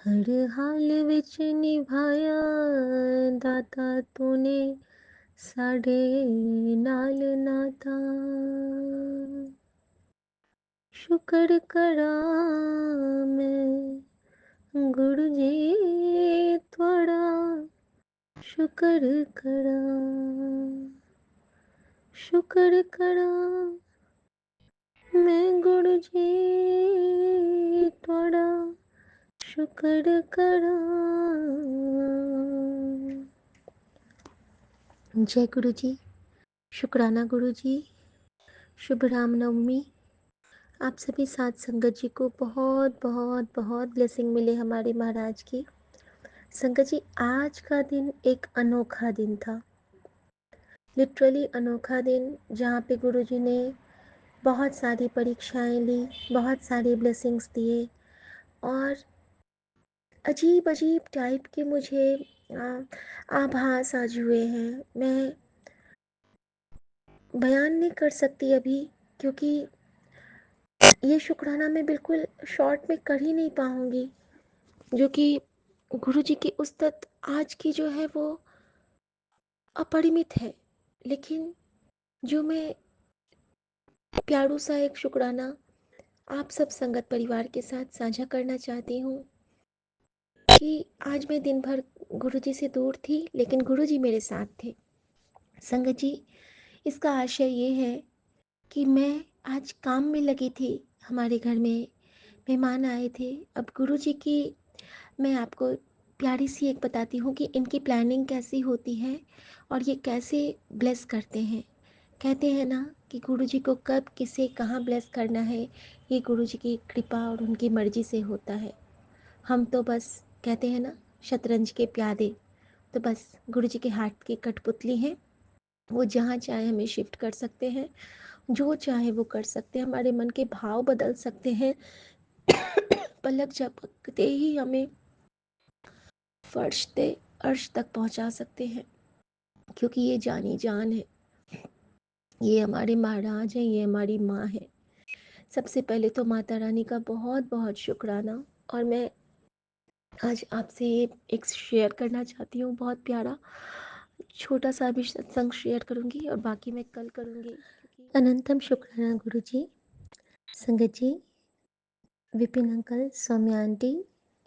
हर हाल विच निभाया दाता तूने साडे नाल नाता। शुक्र करा मैं गुरु जी थोड़ा, शुक्र करा, शुक्र करा मैं गुरु जी थोड़ा, शुक्र करा। जय गुरु जी, शुक्राना गुरु जी। शुभ रामनवमी। आप सभी साथ संगत जी को बहुत बहुत बहुत ब्लेसिंग मिले हमारे महाराज की। संगत जी, आज का दिन एक अनोखा दिन था, लिटरली अनोखा दिन, जहाँ पे गुरु जी ने बहुत सारी परीक्षाएं ली, बहुत सारे ब्लेसिंग्स दिए और अजीब अजीब टाइप के मुझे आभास आज हुए हैं। मैं बयान नहीं कर सकती अभी, क्योंकि ये शुक्राना मैं बिल्कुल शॉर्ट में कर ही नहीं पाऊंगी, जो कि गुरु जी की उस्तत आज की जो है वो अपरिमित है। लेकिन जो मैं प्यारू सा एक शुक्राना आप सब संगत परिवार के साथ साझा करना चाहती हूँ कि आज मैं दिन भर गुरु जी से दूर थी, लेकिन गुरु जी मेरे साथ थे। संगत जी, इसका आशय ये है कि मैं आज काम में लगी थी, हमारे घर में मेहमान आए थे। अब गुरु जी की मैं आपको प्यारी सी एक बताती हूँ कि इनकी प्लानिंग कैसी होती है और ये कैसे ब्लेस करते हैं। कहते हैं ना कि गुरु जी को कब किसे कहाँ ब्लेस करना है, ये गुरु जी की कृपा और उनकी मर्जी से होता है। हम तो बस कहते हैं ना, शतरंज के प्यादे, तो बस गुरु जी के हाथ की कठपुतली हैं। वो जहाँ चाहे हमें शिफ्ट कर सकते हैं, जो चाहे वो कर सकते हैं, हमारे मन के भाव बदल सकते हैं। पलक झपकते ही हमें फर्श से अर्श तक पहुंचा सकते हैं, क्योंकि ये जानी जान है। ये हमारे महाराज हैं, ये हमारी माँ है। सबसे पहले तो माता रानी का बहुत बहुत शुक्राना। और मैं आज आपसे एक शेयर करना चाहती हूँ, बहुत प्यारा छोटा सा भी सत्संग शेयर करूँगी और बाकी मैं कल करूँगी। अनंतम शुक्राना गुरु जी, संगत जी, विपिन अंकल, सौम्या आंटी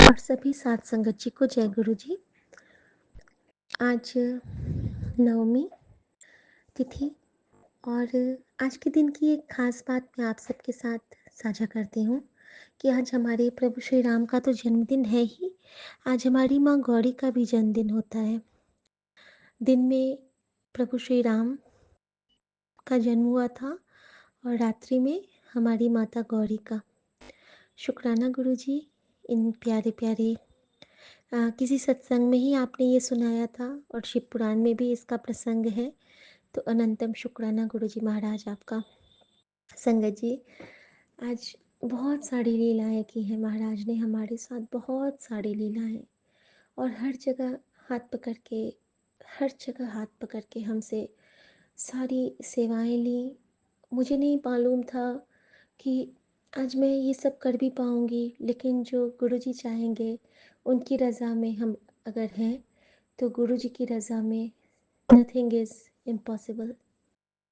और सभी साथ संगत जी को जय गुरु जी। आज नवमी तिथि और आज के दिन की एक खास बात मैं आप सबके साथ साझा करती हूँ कि आज हमारे प्रभु श्री राम का तो जन्मदिन है ही, आज हमारी माँ गौरी का भी जन्मदिन होता है। दिन में प्रभु श्री राम का जन्म हुआ था और रात्रि में हमारी माता गौरी का। शुक्राना गुरु जी, इन प्यारे प्यारे किसी सत्संग में ही आपने ये सुनाया था और शिव पुराण में भी इसका प्रसंग है। तो अनंतम शुक्राना गुरु जी महाराज आपका। संगत जी, आज बहुत सारी लीलाएं की हैं महाराज ने हमारे साथ, बहुत सारी लीलाएं, और हर जगह हाथ पकड़ के, हर जगह हाथ पकड़ के हमसे सारी सेवाएं ली। मुझे नहीं मालूम था कि आज मैं ये सब कर भी पाऊँगी, लेकिन जो गुरु जी चाहेंगे उनकी रज़ा में हम अगर हैं, तो गुरु जी की रज़ा में nothing is impossible,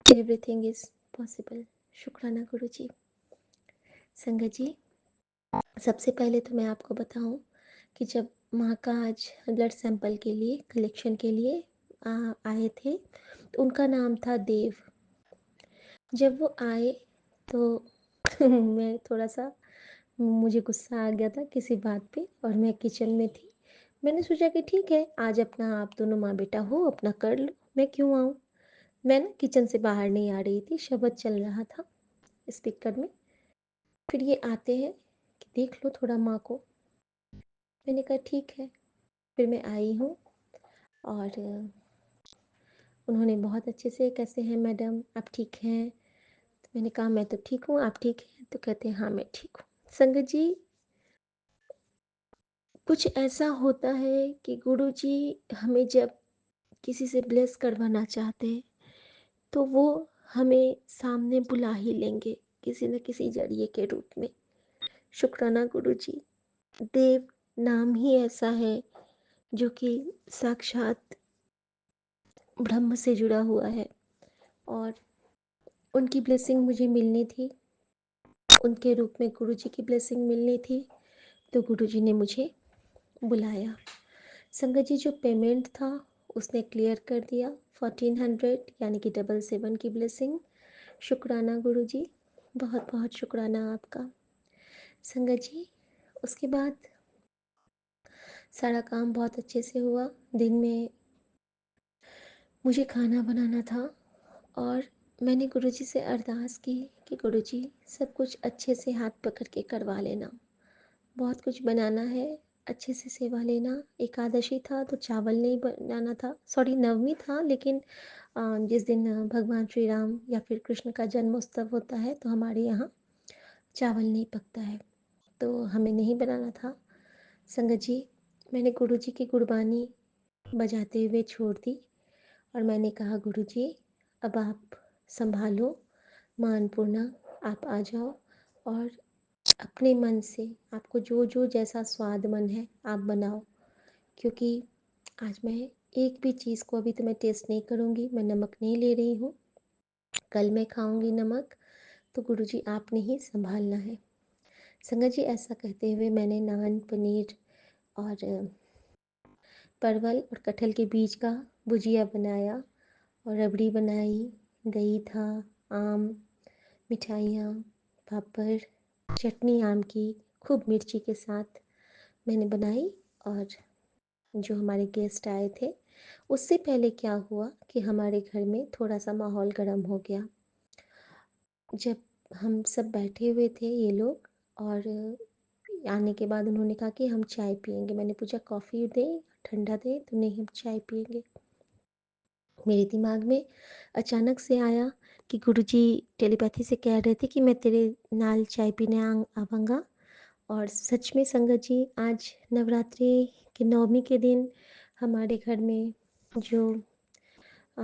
everything is possible. शुक्राना गुरु जी। संगत जी, सबसे पहले तो मैं आपको बताऊं कि जब माँ का आज ब्लड सैंपल के लिए कलेक्शन के लिए आए थे, तो उनका नाम था देव। जब वो आए तो मैं थोड़ा सा, मुझे गुस्सा आ गया था किसी बात पे और मैं किचन में थी। मैंने सोचा कि ठीक है, आज अपना आप दोनों माँ बेटा हो, अपना कर लो, मैं क्यों आऊँ। मैं ना किचन से बाहर नहीं आ रही थी, शब्द चल रहा था स्पीकर में। फिर ये आते हैं कि देख लो थोड़ा माँ को। मैंने कहा ठीक है। फिर मैं आई हूँ और उन्होंने बहुत अच्छे से, कैसे हैं मैडम, आप ठीक हैं? तो मैंने कहा मैं तो ठीक हूँ, आप ठीक हैं? तो कहते हैं हाँ मैं ठीक हूँ। संगत जी, कुछ ऐसा होता है कि गुरु जी हमें जब किसी से ब्लेस करवाना चाहते हैं, तो वो हमें सामने बुला ही लेंगे किसी न किसी जरिए के रूप में। शुक्राना गुरु जी। देव नाम ही ऐसा है जो कि साक्षात ब्रह्म से जुड़ा हुआ है, और उनकी ब्लेसिंग मुझे मिलनी थी, उनके रूप में गुरुजी की ब्लेसिंग मिलनी थी। तो गुरुजी ने मुझे बुलाया। संगत जी, जो पेमेंट था उसने क्लियर कर दिया, 1400 यानी कि 777 की ब्लेसिंग। शुक्राना गुरुजी, बहुत बहुत शुक्राना आपका। संगत जी, उसके बाद सारा काम बहुत अच्छे से हुआ। दिन में मुझे खाना बनाना था, और मैंने गुरुजी से अरदास की कि गुरुजी सब कुछ अच्छे से हाथ पकड़ के करवा लेना, बहुत कुछ बनाना है, अच्छे से सेवा लेना। एकादशी था तो चावल नहीं बनाना था, सॉरी नवमी था, लेकिन जिस दिन भगवान श्री राम या फिर कृष्ण का जन्मोत्सव होता है तो हमारे यहाँ चावल नहीं पकता है, तो हमें नहीं बनाना था। संगत जी, मैंने गुरुजी की गुरबानी बजाते हुए छोड़ दी, और मैंने कहा गुरुजी अब आप संभालो, माँ अन्नपूर्णा आप आ जाओ, और अपने मन से आपको जो जो जैसा स्वाद मन है आप बनाओ, क्योंकि आज मैं एक भी चीज़ को अभी तो मैं टेस्ट नहीं करूँगी, मैं नमक नहीं ले रही हूँ, कल मैं खाऊँगी नमक, तो गुरुजी आपने ही संभालना है। संगत जी, ऐसा कहते हुए मैंने नान, पनीर और परवल और कटहल के बीज का भुजिया बनाया, और रबड़ी बनाई, दही था, आम, मिठाइयाँ, पापड़, चटनी आम की खूब मिर्ची के साथ मैंने बनाई। और जो हमारे गेस्ट आए थे, उससे पहले क्या हुआ कि हमारे घर में थोड़ा सा माहौल गर्म हो गया। जब हम सब बैठे हुए थे ये लोग, और आने के बाद उन्होंने कहा कि हम चाय पियेंगे। मैंने पूछा कॉफ़ी दें, ठंडा दें, तो नहीं हम चाय पियेंगे। मेरे दिमाग में अचानक से आया कि गुरुजी टेलीपैथी से कह रहे थे कि मैं तेरे नाल चाय पीने आवांगा। और सच में संगत जी, आज नवरात्रि के नवमी के दिन हमारे घर में जो अ,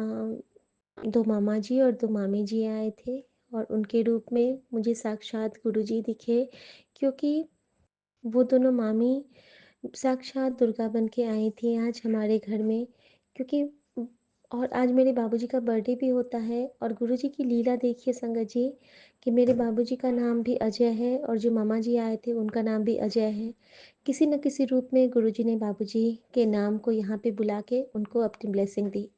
दो मामा जी और दो मामी जी आए थे, और उनके रूप में मुझे साक्षात गुरुजी दिखे, क्योंकि वो दोनों मामी साक्षात दुर्गा बन के आई थी आज हमारे घर में। क्योंकि और आज मेरे बाबूजी का बर्थडे भी होता है, और गुरुजी की लीला देखिए संगत जी, कि मेरे बाबूजी का नाम भी अजय है, और जो मामा जी आए थे उनका नाम भी अजय है। किसी न किसी रूप में गुरुजी ने बाबूजी के नाम को यहाँ पे बुला के उनको अपनी ब्लेसिंग दी,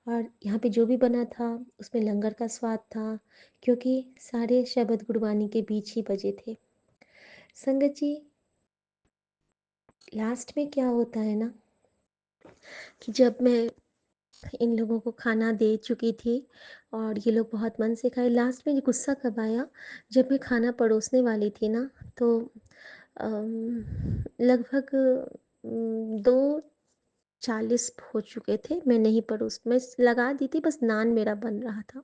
और यहाँ पे जो भी बना था उसमें लंगर का स्वाद था, क्योंकि सारे शब्द गुरबानी के बीच ही बजे थे। संगत जी, लास्ट में क्या होता है ना, कि जब मैं इन लोगों को खाना दे चुकी थी और ये लोग बहुत मन से खाए, लास्ट में गुस्सा कब आया, जब मैं खाना परोसने वाली थी ना, तो लगभग 2:40 हो चुके थे, मैं नहीं परोस, मैं लगा दी थी, बस नान मेरा बन रहा था।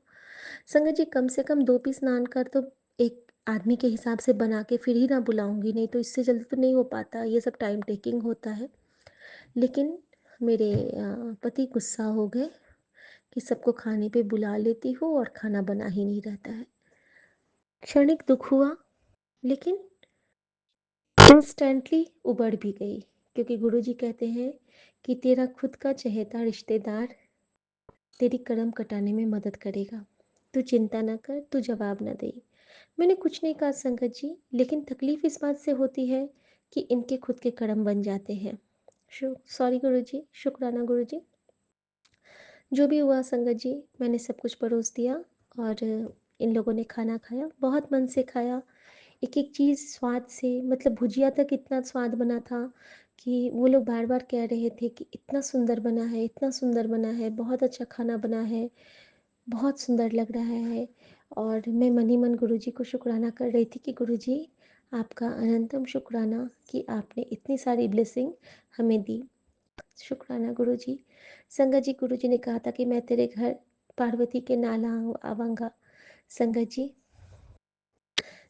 संगत जी, कम से कम 2 पीस नान का तो एक आदमी के हिसाब से बना के फिर ही ना बुलाऊंगी, नहीं तो इससे जल्दी तो नहीं हो पाता, ये सब टाइम टेकिंग होता है। लेकिन मेरे पति गुस्सा हो गए कि सबको खाने पे बुला लेती हूँ और खाना बना ही नहीं रहता है। क्षणिक दुख हुआ, लेकिन इंस्टेंटली उबड़ भी गई, क्योंकि गुरुजी कहते हैं कि तेरा खुद का चहेता रिश्तेदार तेरी कलम कटाने में मदद करेगा, तू चिंता न कर, तू जवाब न दे। मैंने कुछ नहीं कहा संगत जी, लेकिन तकलीफ़ इस बात से होती है कि इनके खुद के कर्म बन जाते हैं। सॉरी गुरुजी, शुक्राना गुरुजी। जो भी हुआ संगत जी, मैंने सब कुछ परोस दिया, और इन लोगों ने खाना खाया, बहुत मन से खाया, एक एक चीज़ स्वाद से, मतलब भुजिया तक इतना स्वाद बना था कि वो लोग बार बार कह रहे थे कि इतना सुंदर बना है, इतना सुंदर बना है, बहुत अच्छा खाना बना है, बहुत सुंदर लग रहा है। और मैं मन ही मन गुरुजी को शुक्राना कर रही थी कि गुरुजी आपका अनंतम शुक्राना कि आपने इतनी सारी ब्लेसिंग हमें दी। शुक्राना गुरुजी। संगत जी, गुरुजी ने कहा था कि मैं तेरे घर पार्वती के नाला आवांगा। संगत जी,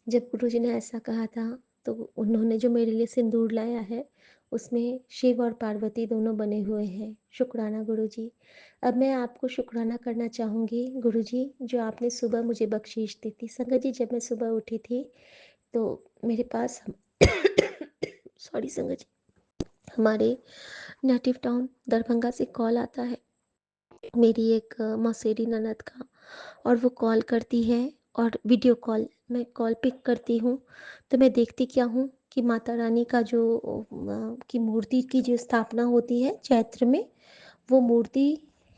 जब गुरुजी ने ऐसा कहा था, तो उन्होंने जो मेरे लिए सिंदूर लाया है उसमें शिव और पार्वती दोनों बने हुए हैं। शुक्राना गुरुजी। अब मैं आपको शुक्राना करना चाहूँगी गुरुजी, जो आपने सुबह मुझे बख्शीश दी थी। संगत जी, जब मैं सुबह उठी थी तो मेरे पास सॉरी संगत जी, हमारे नेटिव टाउन दरभंगा से कॉल आता है, मेरी एक मौसेरी ननद का। और वो कॉल करती है और वीडियो कॉल, मैं कॉल पिक करती हूँ, तो मैं देखती क्या हूँ कि माता रानी का जो की मूर्ति की जो स्थापना होती है चैत्र में, वो मूर्ति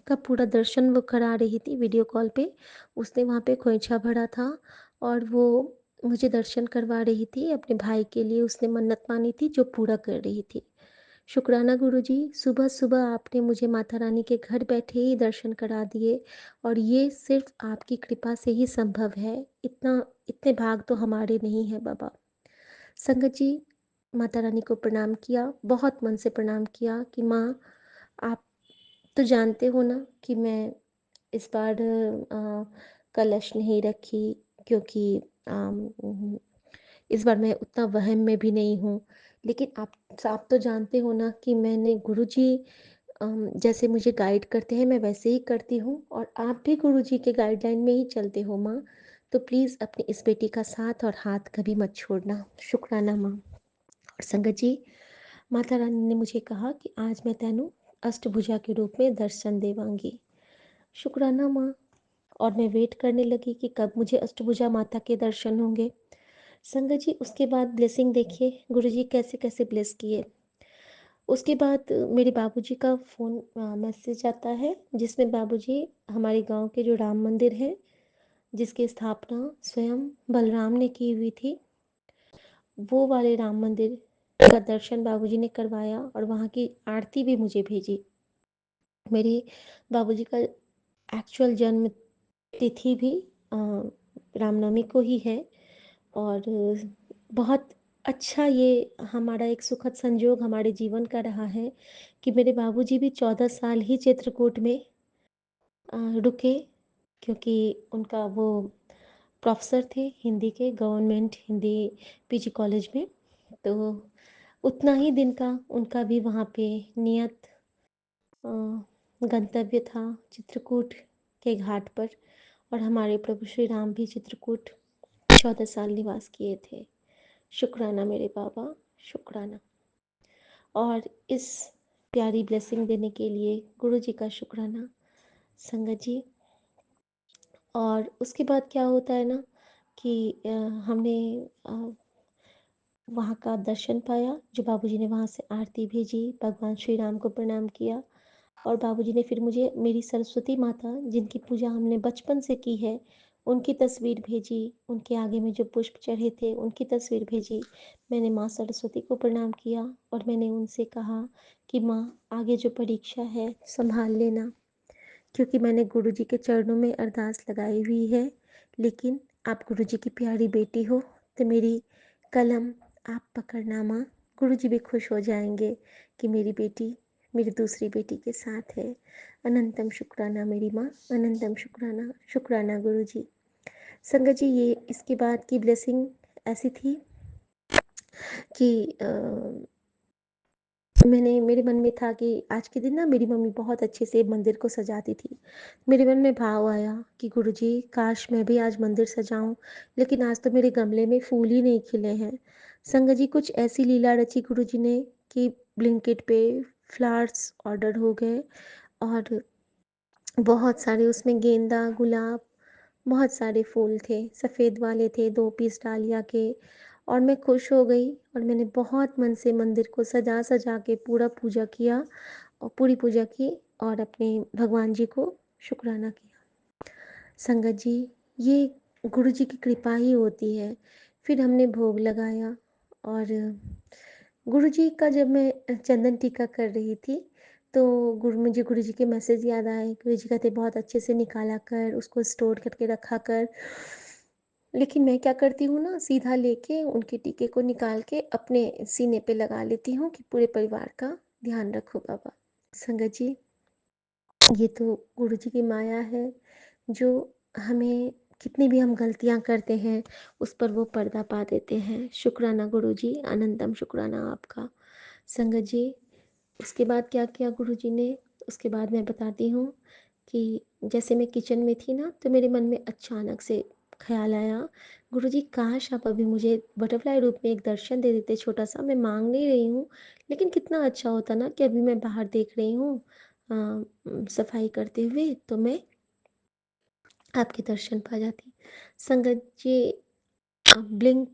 का पूरा दर्शन वो करा रही थी वीडियो कॉल पे। उसने वहाँ पे खोइंछा भरा था और वो मुझे दर्शन करवा रही थी। अपने भाई के लिए उसने मन्नत मानी थी जो पूरा कर रही थी। शुक्राना गुरुजी, सुबह-सुबह आपने मुझे माता रानी के घर बैठे ही दर्शन करा दिए और ये सिर्फ़ आपकी कृपा से ही संभव है। इतने भाग तो हमारे नहीं हैं बाबा। संगत जी, माता रानी को प्रणाम किया, बहुत मन से प्रणाम किया कि माँ, आप तो जानते हो ना कि मैं इस बार कलश नहीं रखी, क्योंकि इस बार मैं उतना वहम में भी नहीं हूँ। लेकिन आप तो जानते हो ना कि मैंने गुरुजी जैसे मुझे गाइड करते हैं मैं वैसे ही करती हूँ और आप भी गुरुजी के गाइडलाइन में ही चलते हो माँ। तो प्लीज़ अपनी इस बेटी का साथ और हाथ कभी मत छोड़ना। शुक्राना माँ। और संगत जी, माता रानी ने मुझे कहा कि आज मैं तेनू अष्टभुजा के रूप में दर्शन देवांगी। शुक्राना माँ। और मैं वेट करने लगी कि कब मुझे अष्टभुजा माता के दर्शन होंगे। संगत जी, उसके बाद ब्लेसिंग देखिए गुरुजी कैसे-कैसे ब्लेस किए। उसके बाद मेरे बाबूजी का फ़ोन मैसेज आता है जिसमें बाबूजी हमारे गाँव के जो राम मंदिर है, जिसकी स्थापना स्वयं बलराम ने की हुई थी, वो वाले राम मंदिर का दर्शन बाबूजी ने करवाया और वहाँ की आरती भी मुझे भेजी। मेरे बाबूजी का एक्चुअल जन्म तिथि भी रामनवमी को ही है और बहुत अच्छा ये हमारा एक सुखद संजोग हमारे जीवन का रहा है कि मेरे बाबूजी भी 14 साल ही चित्रकूट में रुके, क्योंकि उनका वो प्रोफ़ेसर थे हिंदी के, गवर्नमेंट हिंदी पीजी कॉलेज में। तो उतना ही दिन का उनका भी वहाँ पे नियत अ, गंतव्य था चित्रकूट के घाट पर। और हमारे प्रभु श्री राम भी चित्रकूट 14 साल निवास किए थे। शुक्राना मेरे बाबा, शुक्राना। और इस प्यारी ब्लेसिंग देने के लिए गुरु जी का शुक्राना संगत जी। और उसके बाद क्या होता है ना कि हमने अ, वहाँ का दर्शन पाया, जो बाबूजी ने वहाँ से आरती भेजी, भगवान श्री राम को प्रणाम किया और बाबूजी ने फिर मुझे मेरी सरस्वती माता जिनकी पूजा हमने बचपन से की है, उनकी तस्वीर भेजी, उनके आगे में जो पुष्प चढ़े थे उनकी तस्वीर भेजी। मैंने माँ सरस्वती को प्रणाम किया और मैंने उनसे कहा कि माँ, आगे जो परीक्षा है संभाल लेना, क्योंकि मैंने गुरुजी के चरणों में अरदास लगाई हुई है। लेकिन आप गुरुजी की प्यारी बेटी हो, तो मेरी कलम आप पकड़ना माँ। गुरुजी भी खुश हो जाएंगे कि मेरी बेटी मेरी दूसरी बेटी के साथ है। अनंतम शुक्राना मेरी माँ, अनंतम शुक्राना। शुक्राना गुरुजी। संगत जी, ये इसके बाद की ब्लेसिंग ऐसी थी कि मेरे मन में था कि आज के दिन ना मेरी मम्मी बहुत अच्छे से मंदिर को सजाती थी। मेरे मन में भाव आया कि गुरुजी, काश मैं भी आज मंदिर सजाऊं, लेकिन आज तो मेरे गमले में फूल ही नहीं खिले हैं। संगत जी, कुछ ऐसी लीला रची गुरुजी ने कि ब्लिंकिट पे फ्लावर्स ऑर्डर हो गए और बहुत सारे उसमें गेंदा, गुलाब, बहुत सारे फूल थे, सफ़ेद वाले थे 2 पीस डालिया के। और मैं खुश हो गई और मैंने बहुत मन से मंदिर को सजा-सजा के पूरा पूजा किया और पूरी पूजा की और अपने भगवान जी को शुक्राना किया। संगत जी, ये गुरु जी की कृपा ही होती है। फिर हमने भोग लगाया और गुरु जी का जब मैं चंदन टीका कर रही थी, तो मुझे गुरु जी के मैसेज याद आए। गुरु जी कहते बहुत अच्छे से निकाला कर, उसको स्टोर करके रखा कर। लेकिन मैं क्या करती हूँ ना, सीधा लेके उनके टीके को निकाल के अपने सीने पे लगा लेती हूँ कि पूरे परिवार का ध्यान रखो बाबा। संगत जी, ये तो गुरु जी की माया है जो हमें कितनी भी हम गलतियाँ करते हैं उस पर वो पर्दा पा देते हैं। शुक्राना गुरु जी, अनंतम शुक्राना आपका। संगत जी, उसके बाद क्या किया गुरु जी ने, उसके बाद मैं बताती हूँ कि जैसे मैं किचन में थी ना, तो मेरे मन में अचानक से ख़्याल आया, गुरुजी काश आप अभी मुझे बटरफ्लाई रूप में एक दर्शन दे देते छोटा-सा, मैं माँग नहीं रही हूँ, लेकिन कितना अच्छा होता ना कि अभी मैं बाहर देख रही हूँ सफाई करते हुए, तो मैं आपके दर्शन पा जाती। संगत जी, ब्लिंक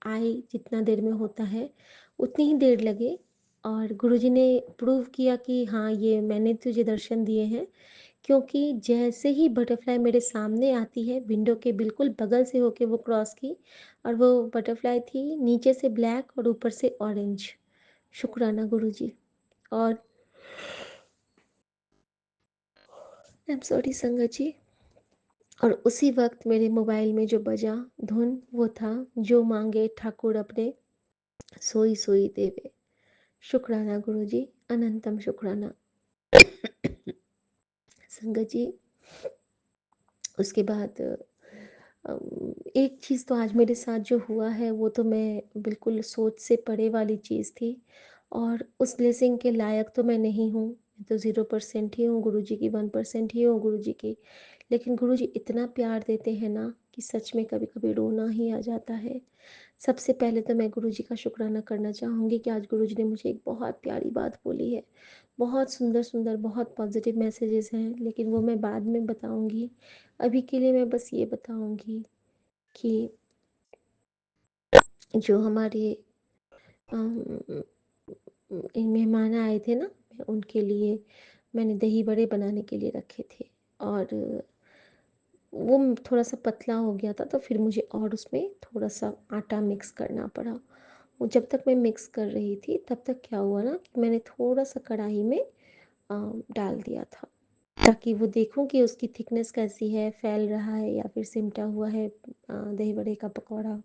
आई जितना देर में होता है, उतनी ही देर लगे और गुरुजी ने प्रूव किया कि हाँ, ये मैंने तुझे दर्शन दिए हैं, क्योंकि जैसे ही बटरफ्लाई मेरे सामने आती है, विंडो के बिल्कुल बगल से होके वो क्रॉस की और वो बटरफ्लाई थी नीचे से ब्लैक और ऊपर से ऑरेंज। शुक्राना गुरुजी। और आई एम सॉरी संगत जी। और उसी वक़्त मेरे मोबाइल में जो बजा धुन, वो था, जो माँगे ठाकुर अपने सोई सोई देवे। शुक्राना गुरुजी, अनंतम शुक्राना। संगत जी, उसके बाद एक चीज़ तो आज मेरे साथ जो हुआ है वो तो मैं बिल्कुल सोच से परे वाली चीज़ थी और उस ब्लेसिंग के लायक तो मैं नहीं हूँ। मैं तो 0% ही हूँ गुरुजी की, 1% ही हूँ गुरुजी की। लेकिन गुरुजी इतना प्यार देते हैं ना कि सच में कभी-कभी रोना ही आ जाता है। सबसे पहले तो मैं गुरुजी का शुक्राना करना चाहूँगी कि आज गुरुजी ने मुझे एक बहुत प्यारी बात बोली है। बहुत सुंदर-सुंदर, बहुत पॉज़िटिव मैसेजेस हैं, लेकिन वो मैं बाद में बताऊँगी। अभी के लिए मैं बस ये बताऊँगी कि जो हमारे अम, मेहमान आए थे ना, मैं उनके लिए मैंने दही बड़े बनाने के लिए रखे थे और वो थोड़ा-सा पतला हो गया था, तो फिर मुझे और उसमें थोड़ा-सा आटा मिक्स करना पड़ा। वो जब तक मैं मिक्स कर रही थी, तब तक क्या हुआ ना कि मैंने थोड़ा-सा कढ़ाई में अ, डाल दिया था, ताकि वो देखूँ कि उसकी थिकनेस कैसी है, फैल रहा है या फिर सिमटा हुआ है दही बड़े का पकौड़ा।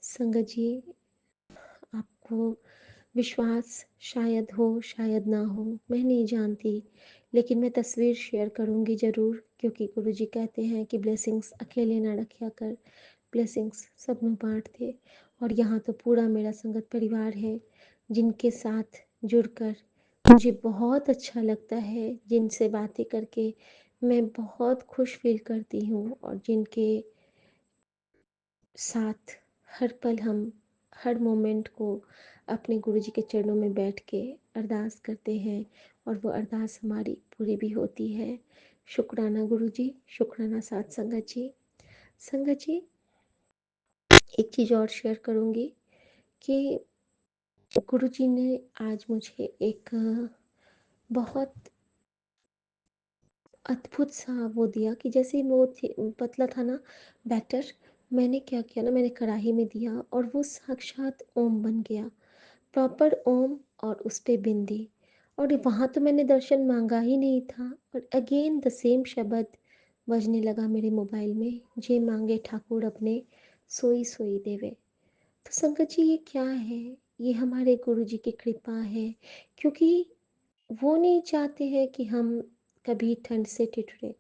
संगत जी, आपको विश्वास शायद हो, शायद ना हो, मैं नहीं जानती, लेकिन मैं तस्वीर शेयर करूँगी ज़रूर, क्योंकि गुरुजी कहते हैं कि ब्लेसिंग्स अकेले ना रखा कर, ब्लेसिंग्स सब में बाँट दे। और यहाँ तो पूरा मेरा संगत परिवार है, जिनके साथ जुड़कर मुझे बहुत अच्छा लगता है, जिनसे बातें करके मैं बहुत खुश फ़ील करती हूँ और जिनके साथ हर पल हम हर मोमेंट को अपने गुरुजी के चरणों में बैठ के अरदास करते हैं और वो अरदास हमारी पूरी भी होती है। शुक्राना गुरुजी, शुक्राना साथ संगत जी। संगत जी, एक चीज़ और शेयर करूँगी कि गुरुजी ने आज मुझे एक बहुत अद्भुत सा वो दिया कि जैसे वो पतला था ना बैटर, मैंने क्या किया ना, मैंने कढ़ाई में दिया और वो साक्षात ओम बन गया, प्रॉपर ओम और उस पे बिंदी। और वहाँ तो मैंने दर्शन मांगा ही नहीं था और अगेन द सेम शब्द बजने लगा मेरे मोबाइल में, जे मांगे ठाकुर अपने सोई सोई देवे। तो संगत जी, ये क्या है? ये हमारे गुरु जी की कृपा है, क्योंकि वो नहीं चाहते हैं कि हम कभी ठंड से ठिठुरे,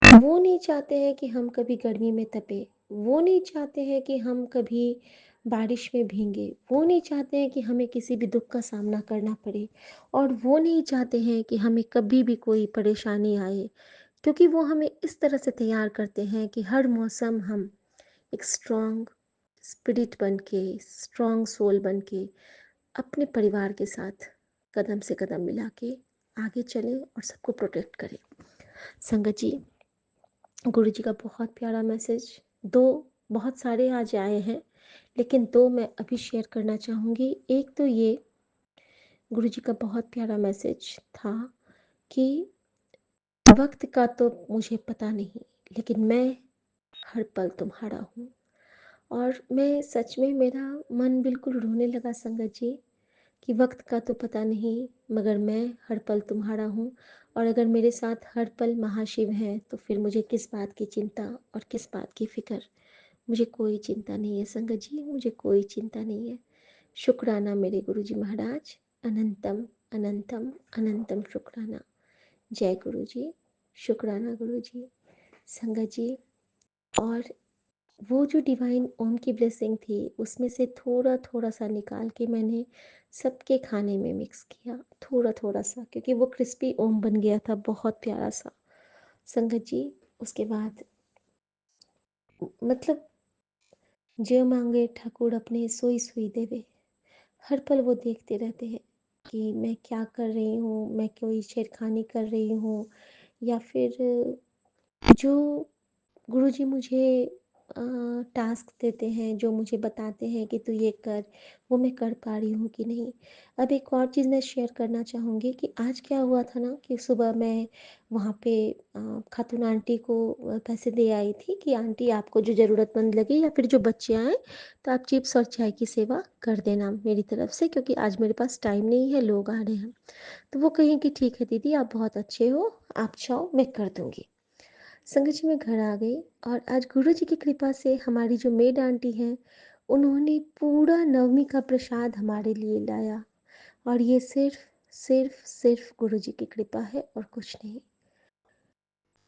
वो नहीं चाहते हैं कि हम कभी गर्मी में तपे, वो नहीं चाहते हैं कि हम कभी बारिश में भीगे, वो नहीं चाहते हैं कि हमें किसी भी दुख का सामना करना पड़े और वो नहीं चाहते हैं कि हमें कभी भी कोई परेशानी आए, क्योंकि वो हमें इस तरह से तैयार करते हैं कि हर मौसम हम एक स्ट्रॉन्ग स्पिरिट बन के, स्ट्रॉन्ग सोल बन के अपने परिवार के साथ कदम से कदम मिला के आगे चलें और सबको प्रोटेक्ट करें। संगत जी, गुरु जी का बहुत प्यारा मैसेज, दो बहुत सारे आज आए हैं, लेकिन दो मैं अभी शेयर करना चाहूँगी। एक तो ये गुरु जी का बहुत प्यारा मैसेज था कि वक्त का तो मुझे पता नहीं, लेकिन मैं हर पल तुम्हारा हूँ। और मैं सच में, मेरा मन बिल्कुल रोने लगा संगत जी कि वक्त का तो पता नहीं, मगर मैं हर पल तुम्हारा हूँ। और अगर मेरे साथ हर पल महाशिव हैं, तो फिर मुझे किस बात की चिंता और किस बात की फ़िक्र। मुझे कोई चिंता नहीं है संगत जी, मुझे कोई चिंता नहीं है। शुक्राना मेरे गुरु जी महाराज, अनंतम अनंतम अनंतम शुक्राना। जय गुरु जी, शुक्राना गुरु जी। संगत जी, और वो जो डिवाइन ओम की ब्लेसिंग थी, उसमें से थोड़ा-थोड़ा सा निकाल के मैंने सबके खाने में मिक्स किया, थोड़ा-थोड़ा सा, क्योंकि वो क्रिस्पी ओम बन गया था बहुत प्यारा सा। संगत जी, उसके बाद मतलब "ज्यों माँगे ठाकुर अपने सोई सोई देवे"। हर पल वो देखते रहते हैं कि मैं क्या कर रही हूँ, मैं कोई छेड़खानी कर रही हूँ या फिर जो गुरुजी मुझे टास्क देते हैं, जो मुझे बताते हैं कि तू ये कर, वो मैं कर पा रही हूँ कि नहीं। अब एक और चीज़ मैं शेयर करना चाहूँगी कि आज क्या हुआ था ना कि सुबह मैं वहाँ पे खातून आंटी को पैसे दे आई थी कि आंटी आपको जो ज़रूरतमंद लगे या फिर जो बच्चे आएँ, तो आप चिप्स और चाय की सेवा कर देना मेरी तरफ से, क्योंकि आज मेरे पास टाइम नहीं है, लोग आ रहे हैं। तो वो कहीं कि ठीक है दीदी, आप बहुत अच्छे हो, आप जाओ, मैं कर दूँगी। संगत जी मैं घर आ गई और आज गुरु जी की कृपा से हमारी जो मेड आंटी हैं, उन्होंने पूरा नवमी का प्रसाद हमारे लिए लाया। और ये सिर्फ सिर्फ सिर्फ गुरु जी की कृपा है और कुछ नहीं।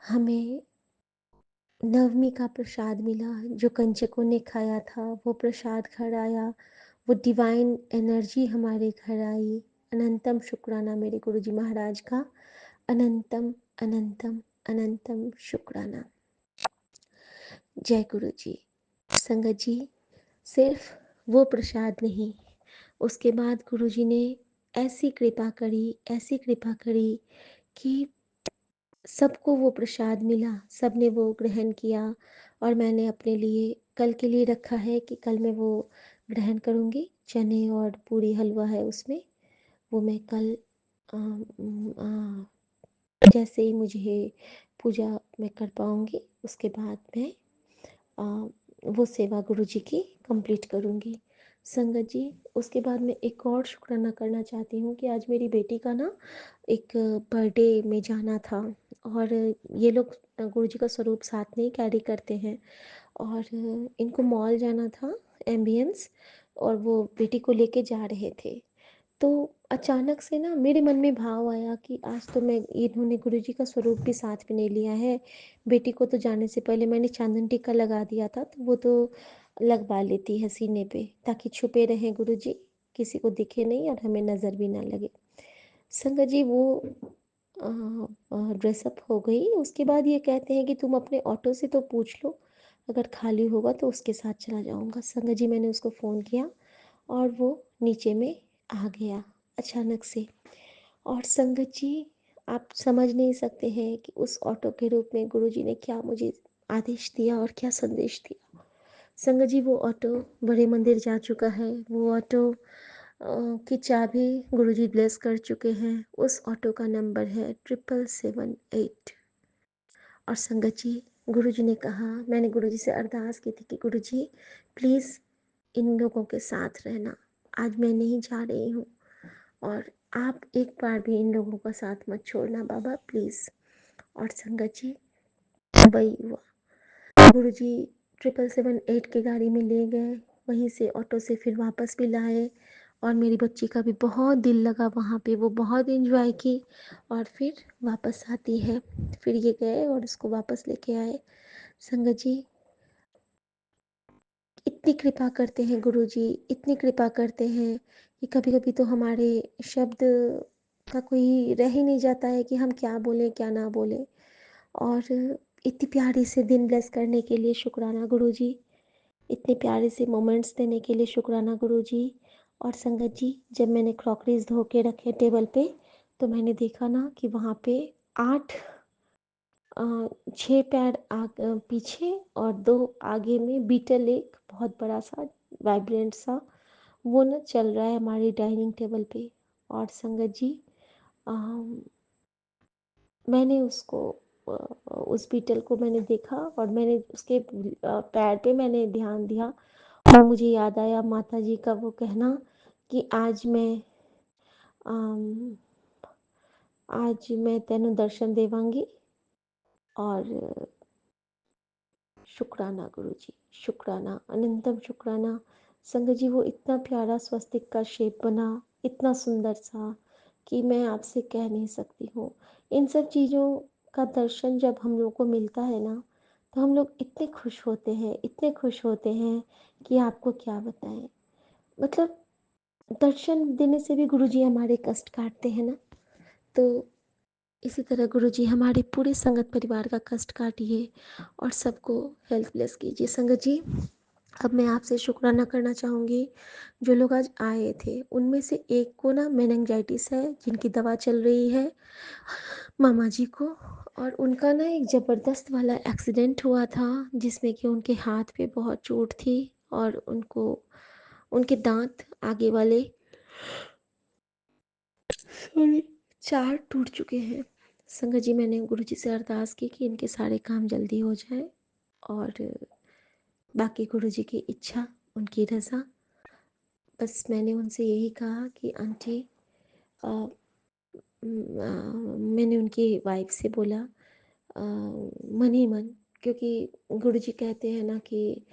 हमें नवमी का प्रसाद मिला, जो कंचकों ने खाया था वो प्रसाद घर आया, वो डिवाइन एनर्जी हमारे घर आई। अनंतम शुक्राना मेरे गुरु जी महाराज का, अनंतम अनंतम अनंतम शुक्राना। जय गुरु जी। संगत जी, सिर्फ वो प्रसाद नहीं, उसके बाद गुरुजी ने ऐसी कृपा करी कि सबको वो प्रसाद मिला, सबने वो ग्रहण किया। और मैंने अपने लिए कल के लिए रखा है कि कल मैं वो ग्रहण करूँगी। चने और पूरी हलवा है उसमें, वो मैं कल जैसे ही मुझे पूजा मैं कर पाऊँगी उसके बाद मैं अ, वो सेवा गुरु जी की कंप्लीट करूँगी। संगत जी, उसके बाद मैं एक और शुक्राना करना चाहती हूँ कि आज मेरी बेटी का ना एक बर्थडे में जाना था। और ये लोग गुरु जी का स्वरूप साथ में ही कैरी करते हैं। और इनको मॉल जाना था, एम्बियंस, और वो बेटी को लेके जा रहे थे। तो अचानक से ना मेरे मन में भाव आया कि आज तो मैं, इन्होंने गुरुजी का स्वरूप भी साथ में नहीं लिया है। बेटी को तो जाने से पहले मैंने चांदन टीका लगा दिया था, तो वो तो लगवा लेती है सीने पे, ताकि छुपे रहें गुरुजी, किसी को दिखे नहीं और हमें नज़र भी ना लगे। संगत जी, वो ड्रेसअप हो गई। उसके बाद ये कहते हैं कि तुम अपने ऑटो से तो पूछ लो, अगर खाली होगा तो उसके साथ चला जाऊँगा। संगत जी, मैंने उसको फ़ोन किया और वो नीचे में आ गया अचानक से। और संगत जी, आप समझ नहीं सकते हैं कि उस ऑटो के रूप में गुरुजी ने क्या मुझे आदेश दिया और क्या संदेश दिया। संगत जी, वो ऑटो बड़े मंदिर जा चुका है। वो ऑटो की चाबी गुरुजी ब्लेस कर चुके हैं। उस ऑटो का नंबर है 7778। और संगत जी, गुरुजी ने कहा, मैंने गुरुजी से अरदास की थी कि गुरुजी प्लीज़ इन लोगों के साथ रहना, आज मैं नहीं जा रही हूँ, और आप एक बार भी इन लोगों का साथ मत छोड़ना बाबा, प्लीज़। और संगत जी, वही हुआ। गुरुजी 7778 की गाड़ी में ले गए, वहीं से ऑटो से फिर वापस भी लाए। और मेरी बच्ची का भी बहुत दिल लगा वहाँ पे, वो बहुत एंजॉय की और फिर वापस आती है। फिर ये गए और उसको वापस लेके आए। संगत जी, इतनी कृपा करते हैं गुरुजी, इतनी कृपा करते हैं कि कभी-कभी तो हमारे शब्द का कोई रह ही नहीं जाता है कि हम क्या बोलें, क्या ना बोलें। और इतनी प्यारी से दिन ब्लेस करने के लिए शुक्राना गुरुजी, इतने प्यारे से मोमेंट्स देने के लिए शुक्राना गुरुजी। और संगत जी, जब मैंने क्रॉकरीज धो के रखे टेबल पे, तो मैंने देखा ना कि वहाँ पे 8 6 पैर पीछे और 2 आगे में बीटल, एक बहुत बड़ा सा वाइब्रेंट सा, वो ना चल रहा है हमारी डाइनिंग टेबल पे। और संगत जी, मैंने उसको उस बीटल को मैंने देखा और मैंने उसके पैर पे मैंने ध्यान दिया। और मुझे याद आया माता जी का वो कहना कि अम, आज मैं तेनों दर्शन देवांगी। और शुक्राना गुरुजी, शुक्राना, अनंतम शुक्राना। संगत जी, वो इतना प्यारा स्वस्तिक का शेप बना, इतना सुंदर सा कि मैं आपसे कह नहीं सकती हूँ। इन सब चीज़ों का दर्शन जब हम लोग को मिलता है ना, तो हम लोग इतने खुश होते हैं, इतने खुश होते हैं कि आपको क्या बताएं। मतलब दर्शन देने से भी गुरुजी हमारे कष्ट काटते हैं ना। तो इसी तरह गुरुजी हमारे पूरे संगत परिवार का कष्ट काटिए और सबको हेल्थ ब्लेस कीजिए। संगत जी, अब मैं आपसे शुक्राना करना चाहूँगी। जो लोग आज आए थे उनमें से एक को ना मेनिंजाइटिस है, जिनकी दवा चल रही है मामा जी को, और उनका ना एक ज़बरदस्त वाला एक्सीडेंट हुआ था जिसमें कि उनके हाथ पे बहुत चोट थी और उनको उनके दांत आगे वाले सॉरी 4 टूट चुके हैं। संगत जी, मैंने गुरुजी से अरदास की कि इनके सारे काम जल्दी हो जाए और बाकी गुरुजी की इच्छा, उनकी रज़ा। बस मैंने उनसे यही कहा कि आंटी, अ, मैंने उनकी वाइफ से बोला मन ही मन, क्योंकि गुरुजी कहते हैं ना कि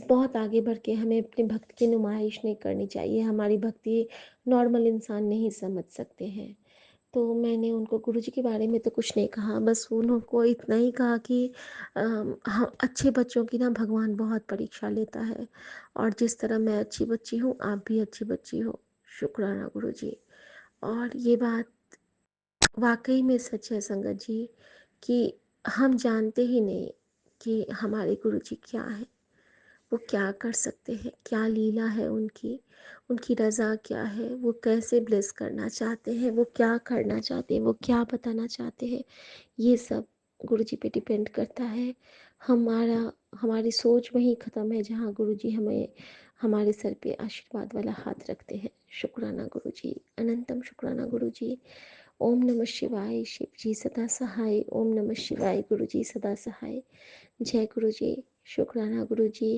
बहुत आगे बढ़ के हमें अपनी भक्ति की नुमाइश नहीं करनी चाहिए। हमारी भक्ति नॉर्मल इंसान नहीं समझ सकते हैं। तो मैंने उनको गुरुजी के बारे में तो कुछ नहीं कहा, बस उनको इतना ही कहा कि हाँ, अच्छे बच्चों की ना भगवान बहुत परीक्षा लेता है और जिस तरह मैं अच्छी बच्ची हूँ, आप भी अच्छी बच्ची हो। शुक्राना गुरुजी। और ये बात वाक़ई में सच है संगत जी, कि हम जानते ही नहीं कि हमारे गुरुजी क्या हैं, वो क्या कर सकते हैं, क्या लीला है उनकी, उनकी रज़ा क्या है, वो कैसे ब्लेस करना चाहते हैं, वो क्या करना चाहते हैं, वो क्या बताना चाहते हैं, ये सब गुरुजी पे डिपेंड करता है। हमारा हमारी सोच वहीं ख़त्म है जहाँ गुरुजी हमें हमारे सर पे आशीर्वाद वाला हाथ रखते हैं। शुक्राना गुरुजी, अनंतम शुक्राना गुरुजी। ओम नमः शिवाय, शिव जी सदा सहाय। ओम नमः शिवाय, गुरु जी सदा सहाय। जय गुरु जी। शुक्राना गुरु जी।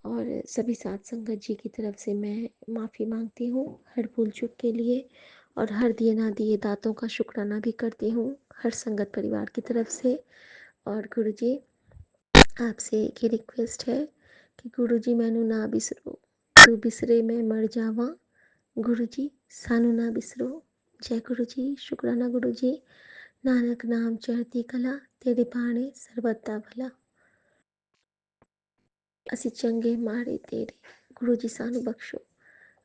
और सभी साथ संगत जी की तरफ से मैं माफ़ी मांगती हूँ हर भूल चूक के लिए, और हर दिए ना दिए दातों का शुक्राना भी करती हूँ हर संगत परिवार की तरफ से। और गुरु जी, आपसे एक ही रिक्वेस्ट है कि गुरु जी मैनू ना बिसरो, तू बिसरे मैं मर जावा। गुरु जी सानू ना बिसरो। जय गुरु जी। शुक्राना गुरु जी। नानक नाम चढ़ती कला, तेरे बाणे सर्वदा भला। ਅਸੀਂ ਚੰਗੇ ਮਾੜੇ ਤੇਰੇ, ਗੁਰੂ ਜੀ ਸਾਨੂੰ ਬਖਸ਼ੋ।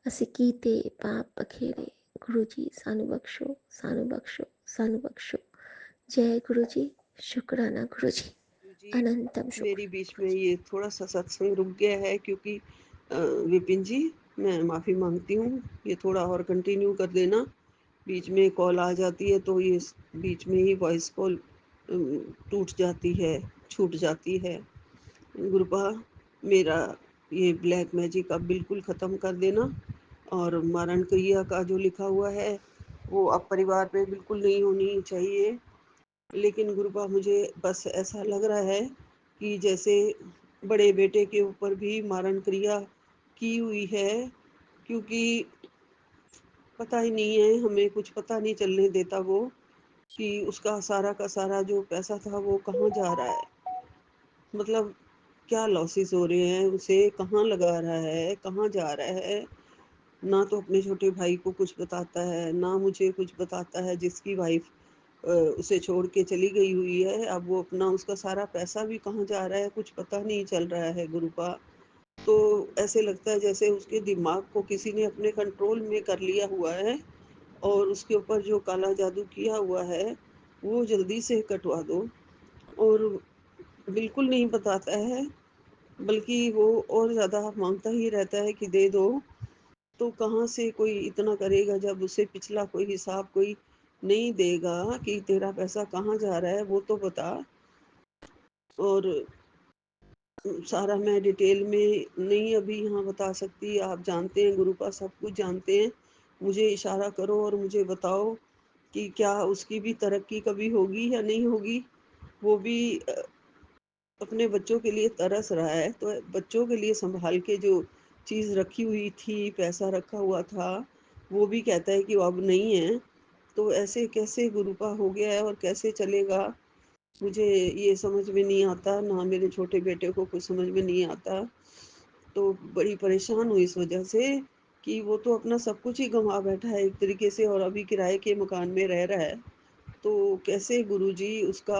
ਅਸੀਂ ਕੀਤੇ ਪਾਪ ਬਖੇਰੇ, गुरु जी सानू बख्शो, सानू बख्शो, सानू बख्शो। जय गुरु जी। शुक्राना गुरु जी। जी, अनंतम मेरी शुक्राना बीच गुरु में जी। ये थोड़ा-सा सत्संग रुक गया है क्योंकि विपिन जी, मैं माफ़ी माँगती हूँ। ये थोड़ा और कंटिन्यू कर देना। बीच में कॉल आ जाती है तो ये बीच में ही वॉइस कॉल टूट जाती है, छूट जाती है। कृपा मेरा ये ब्लैक मैजिक अब बिल्कुल ख़त्म कर देना और मारण क्रिया का जो लिखा हुआ है, वो अब परिवार पे बिल्कुल नहीं होनी चाहिए। लेकिन गुरुपा मुझे बस ऐसा लग रहा है कि जैसे बड़े बेटे के ऊपर भी मारण क्रिया की हुई है, क्योंकि पता ही नहीं है, हमें कुछ पता नहीं चलने देता वो कि उसका सारा का सारा जो पैसा था वो कहाँ जा रहा है। मतलब क्या लॉसेस हो रहे हैं, उसे कहाँ लगा रहा है, कहाँ जा रहा है। ना तो अपने छोटे भाई को कुछ बताता है, ना मुझे कुछ बताता है। जिसकी वाइफ उसे छोड़ के चली गई हुई है, अब वो अपना उसका सारा पैसा भी कहाँ जा रहा है कुछ पता नहीं चल रहा है गुरुपा। तो ऐसे लगता है जैसे उसके दिमाग को किसी ने अपने कंट्रोल में कर लिया हुआ है और उसके ऊपर जो काला जादू किया हुआ है वो जल्दी से कटवा दो। और बिल्कुल नहीं बताता है, बल्कि वो और ज़्यादा मांगता ही रहता है कि दे दो। तो कहाँ से कोई इतना करेगा जब उसे पिछला कोई हिसाब कोई नहीं देगा कि तेरा पैसा कहाँ जा रहा है वो तो बता। और सारा मैं डिटेल में नहीं अभी यहाँ बता सकती। आप जानते हैं, गुरुपा सब कुछ जानते हैं। मुझे इशारा करो और मुझे बताओ कि क्या उसकी भी तरक्की कभी होगी या नहीं होगी। वो भी अपने बच्चों के लिए तरस रहा है, तो बच्चों के लिए संभाल के जो चीज़ रखी हुई थी, पैसा रखा हुआ था, वो भी कहता है कि वो अब नहीं है। तो ऐसे कैसे गुरुपा हो गया है और कैसे चलेगा, मुझे ये समझ में नहीं आता। ना मेरे छोटे बेटे को कुछ समझ में नहीं आता। तो बड़ी परेशान हूँ इस वजह से कि वो तो अपना सब कुछ ही गंवा बैठा है एक तरीके से, और अभी किराए के मकान में रह रहा है। तो कैसे गुरुजी उसका,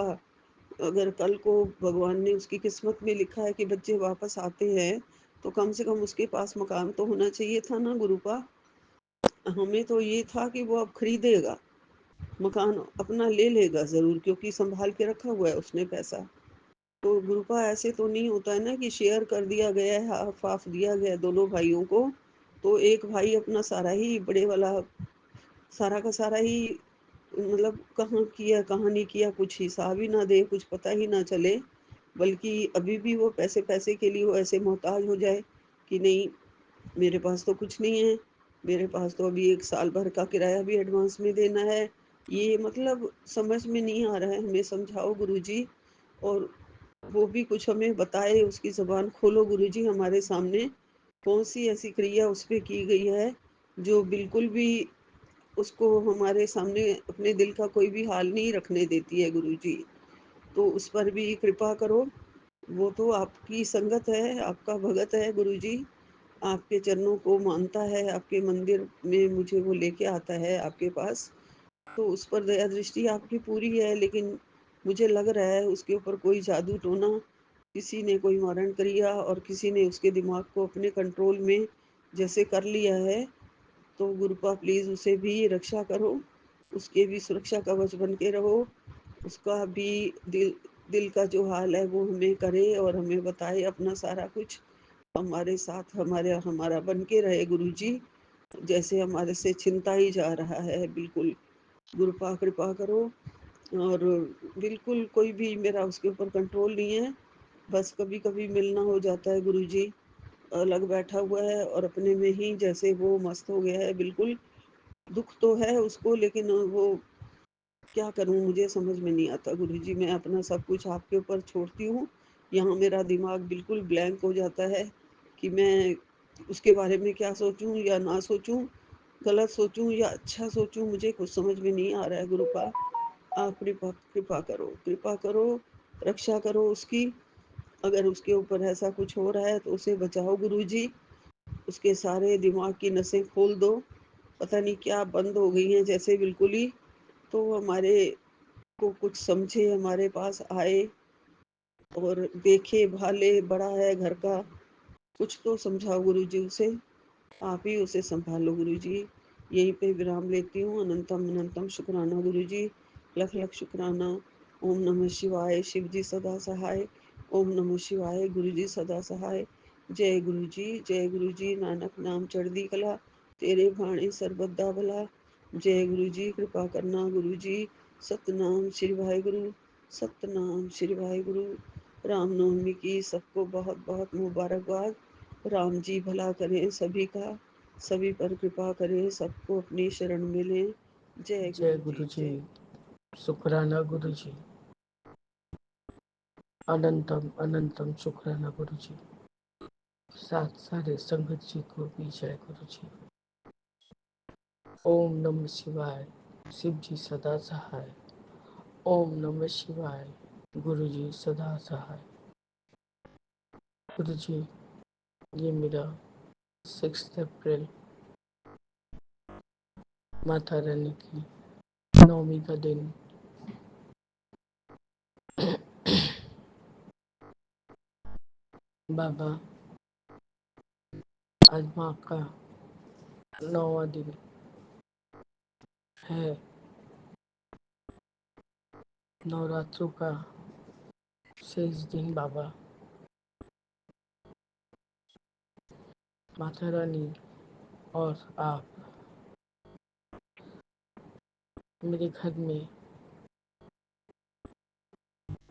अगर कल को भगवान ने उसकी किस्मत में लिखा है कि बच्चे वापस आते हैं, तो कम से कम उसके पास मकान तो होना चाहिए था ना गुरुपा। हमें तो ये था कि वो अब खरीदेगा, मकान अपना ले लेगा ज़रूर, क्योंकि संभाल के रखा हुआ है उसने पैसा। तो गुरुपा ऐसे तो नहीं होता है ना कि शेयर कर दिया गया है, हाफ हाफ दिया गया है दोनों भाइयों को, तो एक भाई अपना सारा ही बड़े वाला सारा का सारा ही मतलब कहाँ किया कहाँ नहीं किया कुछ हिसाब ही ना दे, कुछ पता ही ना चले, बल्कि अभी भी वो पैसे पैसे के लिए वो ऐसे मोहताज हो जाए कि नहीं, मेरे पास तो कुछ नहीं है, मेरे पास तो अभी 1 साल भर का किराया भी एडवांस में देना है। ये मतलब समझ में नहीं आ रहा है, हमें समझाओ गुरुजी। और वो भी कुछ हमें बताए, उसकी ज़बान खोलो गुरुजी हमारे सामने, कौन सी ऐसी क्रिया उस पे की गई है जो बिल्कुल भी उसको हमारे सामने अपने दिल का कोई भी हाल नहीं रखने देती है गुरुजी। तो उस पर भी कृपा करो। वो तो आपकी संगत है, आपका भगत है गुरुजी, आपके चरणों को मानता है, आपके मंदिर में मुझे वो लेके आता है आपके पास, तो उस पर दया दृष्टि आपकी पूरी है। लेकिन मुझे लग रहा है उसके ऊपर कोई जादू टोना किसी ने, कोई मारण क्रिया और किसी ने उसके दिमाग को अपने कंट्रोल में जैसे कर लिया है। तो गुरुपा प्लीज़ उसे भी रक्षा करो, उसके भी सुरक्षा कवच बन के रहो, उसका भी दिल दिल का जो हाल है वो हमें करे और हमें बताए अपना सारा कुछ, हमारे साथ हमारे हमारा बन के रहे गुरुजी, जैसे हमारे से छिनता ही जा रहा है बिल्कुल। गुरुपा कृपा करो। और बिल्कुल कोई भी मेरा उसके ऊपर कंट्रोल नहीं है, बस कभी कभी मिलना हो जाता है गुरुजी, अलग बैठा हुआ है और अपने में ही जैसे वो मस्त हो गया है बिल्कुल। दुख तो है उसको, लेकिन वो क्या करूं मुझे समझ में नहीं आता गुरुजी। मैं अपना सब कुछ आपके ऊपर छोड़ती हूँ, यहाँ मेरा दिमाग बिल्कुल ब्लैंक हो जाता है कि मैं उसके बारे में क्या सोचूं या ना सोचूं, गलत सोचूं या अच्छा सोचूं, मुझे कुछ समझ में नहीं आ रहा है गुरुपा। आप कृपा कृपा करो, कृपा करो, रक्षा करो उसकी। अगर उसके ऊपर ऐसा कुछ हो रहा है तो उसे बचाओ गुरुजी, उसके सारे दिमाग की नसें खोल दो, पता नहीं क्या बंद हो गई हैं जैसे बिल्कुल ही। तो हमारे को कुछ समझे, हमारे पास आए और देखे भाले, बड़ा है घर का, कुछ तो समझाओ गुरुजी उसे, आप ही उसे संभालो गुरुजी। यहीं पे विराम लेती हूँ। अनंतम अनंतम शुक्राना गुरुजी, लख लख शुक्राना। ओम नमः शिवाय, शिव जी सदा सहाय। ओम नमः शिवाय, गुरु जी सदा सहाय। जय गुरु जी, जय गुरु जी, नानक नाम चढ़दी कला, तेरे भाणे सरबद्दा भला। जय गुरु जी, कृपा करना गुरु जी। सतनाम श्री वाहिगुरु, सतनाम श्री वाहिगुरु। रामनवमी की सबको बहुत बहुत मुबारकबाद। राम जी भला करें सभी का, सभी पर कृपा करें, सबको अपनी शरण में लें। जय जय गुरु जी, गुरु जी, जय। शुक्राना गुरु जी, अनंतम अनंतम शुक्राना गुरु जी। साथ सारे संगत जी को भी जय गुरु जी। ओम नमः शिवाय, शिव जी सदा सहाय। ओम नमः शिवाय, गुरु जी सदा सहाय। गुरु जी, ये मेरा 6 अप्रैल माता रानी की नवमी का दिन बाबा, आज माँ का 9वां दिन है, नवरात्रों का शेष दिन। बाबा, माता रानी और आप मेरे घर में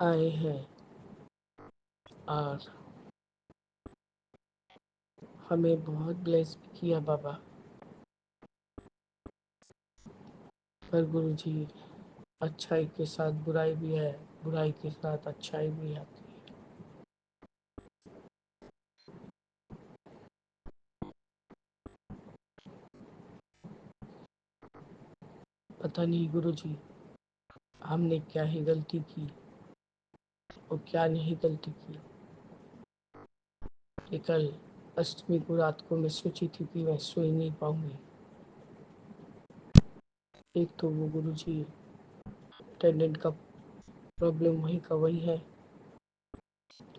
आए हैं और हमें बहुत ब्लेस भी किया बाबा। पर गुरु जी, अच्छाई के साथ बुराई भी है, बुराई के साथ अच्छाई भी आती है। पता नहीं गुरु जी, हमने क्या ही गलती की और क्या नहीं गलती की। कि कल अष्टमी को रात को मैं सोची थी कि मैं सो ही नहीं पाऊंगी। एक तो वो गुरु जी, टेंडेंट का प्रॉब्लम वही का वही है,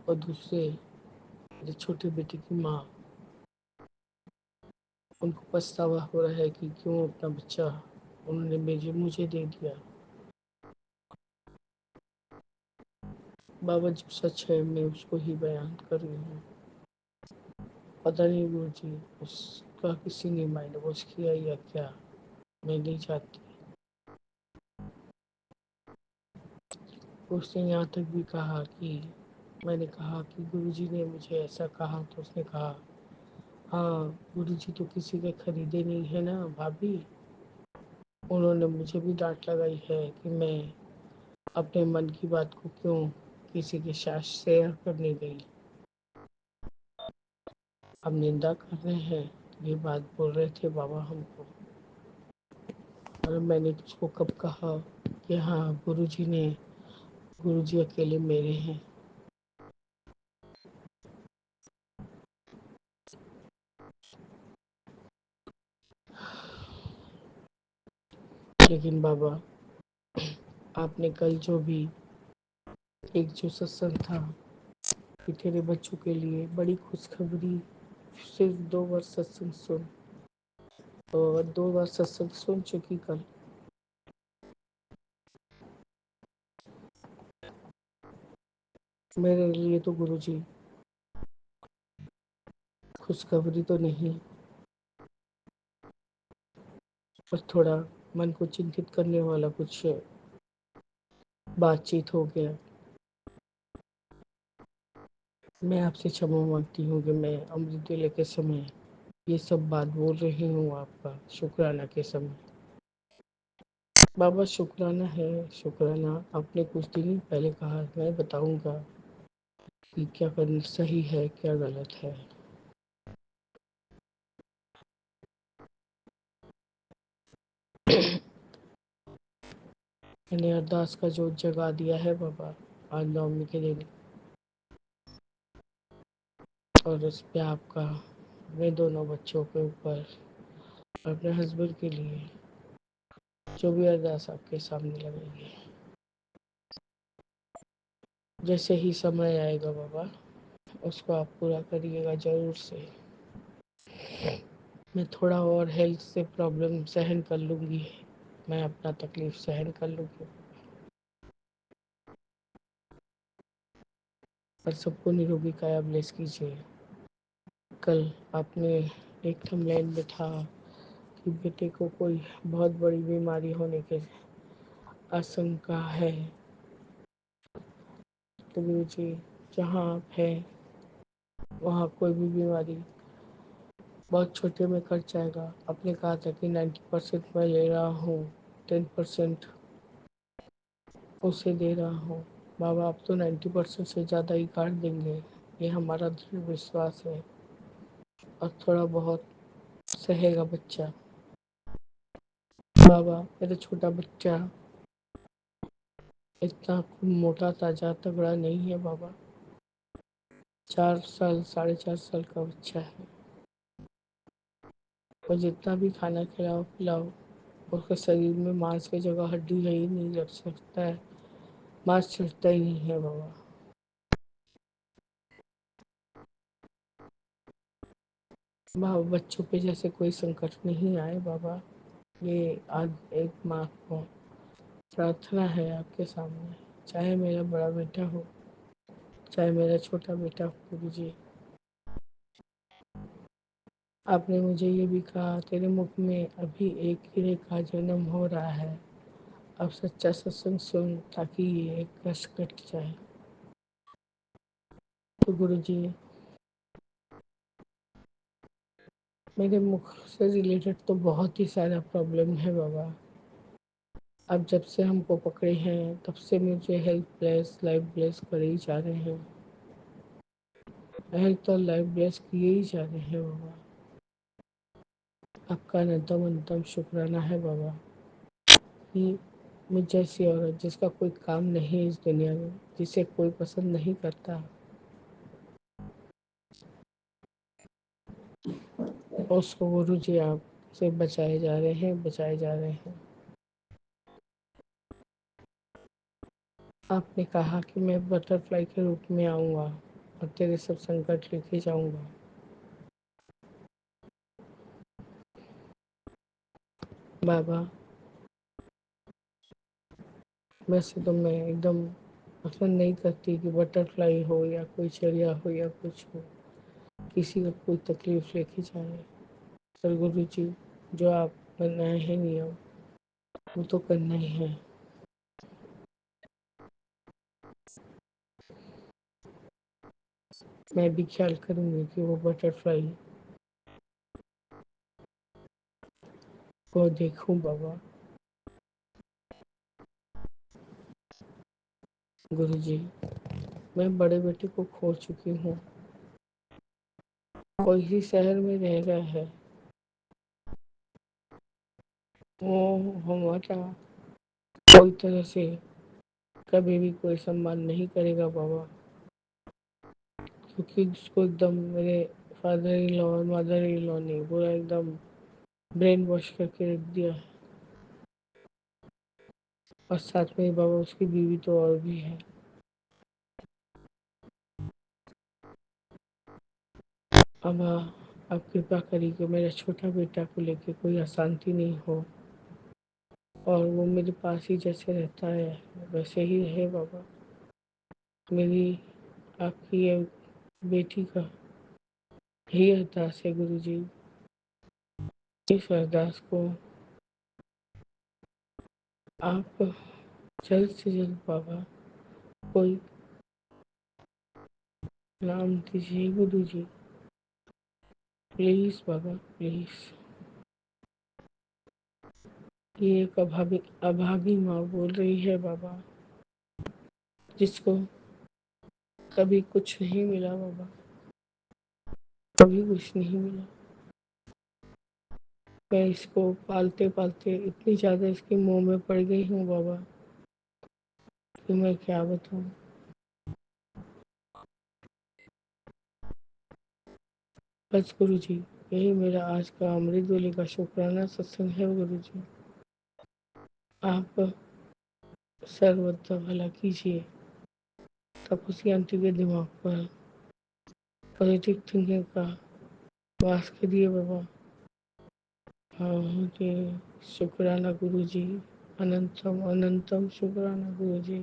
और दूसरे मेरे छोटे बेटे की माँ, उनको पछतावा हो रहा है कि क्यों अपना बच्चा उन्होंने मुझे दे दिया। बाबा जो सच है मैं उसको ही बयान कर रही हूँ। पता नहीं गुरु जी उसका किसी ने माइंड वॉश किया या क्या, मैं नहीं चाहती। उसने यहाँ तक भी कहा कि मैंने कहा कि गुरुजी ने मुझे ऐसा कहा, तो उसने कहा हाँ गुरुजी तो किसी के खरीदे नहीं है ना भाभी। उन्होंने मुझे भी डांट लगाई है कि मैं अपने मन की बात को क्यों किसी के साथ शेयर करने गई। अब निंदा कर रहे हैं, ये बात बोल रहे थे बाबा हमको। और मैंने उसको कब कहा कि हाँ गुरुजी अकेले मेरे हैं। लेकिन बाबा आपने कल जो भी एक जो सत्संग था कि तेरे बच्चों के लिए बड़ी खुशखबरी, सिर्फ 2 बार सत्संग सुन, और 2 बार सत्संग सुन चुकी कल। मेरे लिए तो गुरुजी खुशखबरी तो नहीं, बस थोड़ा मन को चिंतित करने वाला कुछ बातचीत हो गया। मैं आपसे क्षमा मांगती हूँ कि मैं अमृत वेले के समय ये सब बात बोल रही हूँ आपका शुक्राना के समय। बाबा शुक्राना है, शुक्राना आपने कुछ दिन पहले कहा, मैं बताऊंगा कि क्या करना सही है क्या गलत है। मैंने अरदास का जोत जगा दिया है बाबा आज नवमी के दिन, और उस पे आपका मैं दोनों बच्चों के ऊपर अपने हस्बैंड के लिए जो भी अरदास आपके सामने लगेगी। जैसे ही समय आएगा बाबा उसको आप पूरा करिएगा जरूर से। मैं थोड़ा और हेल्थ से प्रॉब्लम सहन कर लूँगी, मैं अपना तकलीफ सहन कर लूँगी, पर सबको निरोगी काया ब्लेस कीजिए। कल आपने एक थंबनेल में था कि बेटे को कोई बहुत बड़ी बीमारी होने की आशंका है, तो गुरु जी जहाँ आप हैं वहाँ कोई भी बीमारी बहुत छोटे में कट जाएगा। आपने कहा था कि 90% मैं ले रहा हूँ, 10% उसे दे रहा हूँ। बाबा आप तो 90% से ज़्यादा ही काट देंगे, ये हमारा दृढ़ विश्वास है। और थोड़ा बहुत सहेगा बच्चा। बाबा मेरा छोटा बच्चा इतना मोटा ताजा तगड़ा नहीं है बाबा, 4 साल 4.5 साल का बच्चा है। और जितना भी खाना खिलाओ पिलाओ उसके शरीर में मांस की जगह हड्डी है ही नहीं, लग सकता है मांस चढ़ता ही नहीं है बाबा। बाबा बच्चों पे जैसे कोई संकट नहीं आए बाबा, ये आज एक माँ को प्रार्थना है आपके सामने। चाहे मेरा बड़ा बेटा हो चाहे मेरा छोटा बेटा हो गुरु जी, आपने मुझे ये भी कहा तेरे मुख में अभी एक हीरे का जन्म हो रहा है, अब सच्चा सत्संग सुन ताकि ये कष्ट कट जाए। तो गुरु जी मेरे मुख से रिलेटेड तो बहुत ही सारा प्रॉब्लम है बाबा। अब जब से हमको पकड़े हैं तब से मुझे हेल्थ ब्लेस लाइफ ब्लेस करे ही जा रहे हैं, हेल्थ और लाइफ ब्लेस किए ही जा रहे हैं बाबा। आपका अनंतम अनंतम शुक्राना है बाबा कि मुझ जैसी औरत जिसका कोई काम नहीं इस दुनिया में, जिसे कोई पसंद नहीं करता, उसको गुरु जी आप से बचाए जा रहे हैं, बचाए जा रहे हैं। आपने कहा कि मैं बटरफ्लाई के रूप में आऊँगा और तेरे सब संकट लेके जाऊँगा। बाबा वैसे तो मैं एकदम पसंद नहीं करती कि बटरफ्लाई हो या कोई चिड़िया हो या कुछ हो, किसी को कोई तकलीफ लेके जाए। पर गुरु जी, जो आप बनाए हैं नियम, वो तो करना ही है। मैं भी ख्याल करूंगी कि वो बटरफ्लाई को देखूं बाबा। गुरु जी, मैं बड़े बेटे को खो चुकी हूँ। कोई ही शहर में रह रहा है। वो हमारा कोई तरह से कभी भी कोई सम्मान नहीं करेगा बाबा, क्योंकि उसको एकदम मेरे फादर इन लॉ और मदर इन लॉ ने पूरा एकदम ब्रेन वॉश करके रख दिया है। और साथ में बाबा उसकी बीवी तो और भी है। अब आप कृपा करिए कि मेरा छोटा बेटा को लेके कोई अशांति नहीं हो, और वो मेरे पास ही जैसे रहता है वैसे ही रहे बाबा। मेरी आपकी ये बेटी का यही अरदास है गुरु जी। इस अरदास को आप जल्द से जल्द बाबा कोई नाम दीजिए गुरु जी, प्लीज बाबा प्लीज। ये एक अभागी माँ बोल रही है बाबा, जिसको कभी कुछ नहीं मिला बाबा, कभी कुछ नहीं मिला। मैं इसको पालते पालते इतनी ज़्यादा इसके मुंह में पड़ गई हूँ बाबा कि मैं क्या बताऊँ। बस गुरु जी, यही मेरा आज का अमृत वेले का शुक्राना सत्संग है गुरु जी। आप सर्वत्र भला कीजिए, तब उसी आंटी के दिमाग पर पॉजिटिव थिंकिंग का वास करिए बाबा। हाँ जी, शुक्राना गुरु जी, अनंतम अनंतम शुक्राना गुरु जी।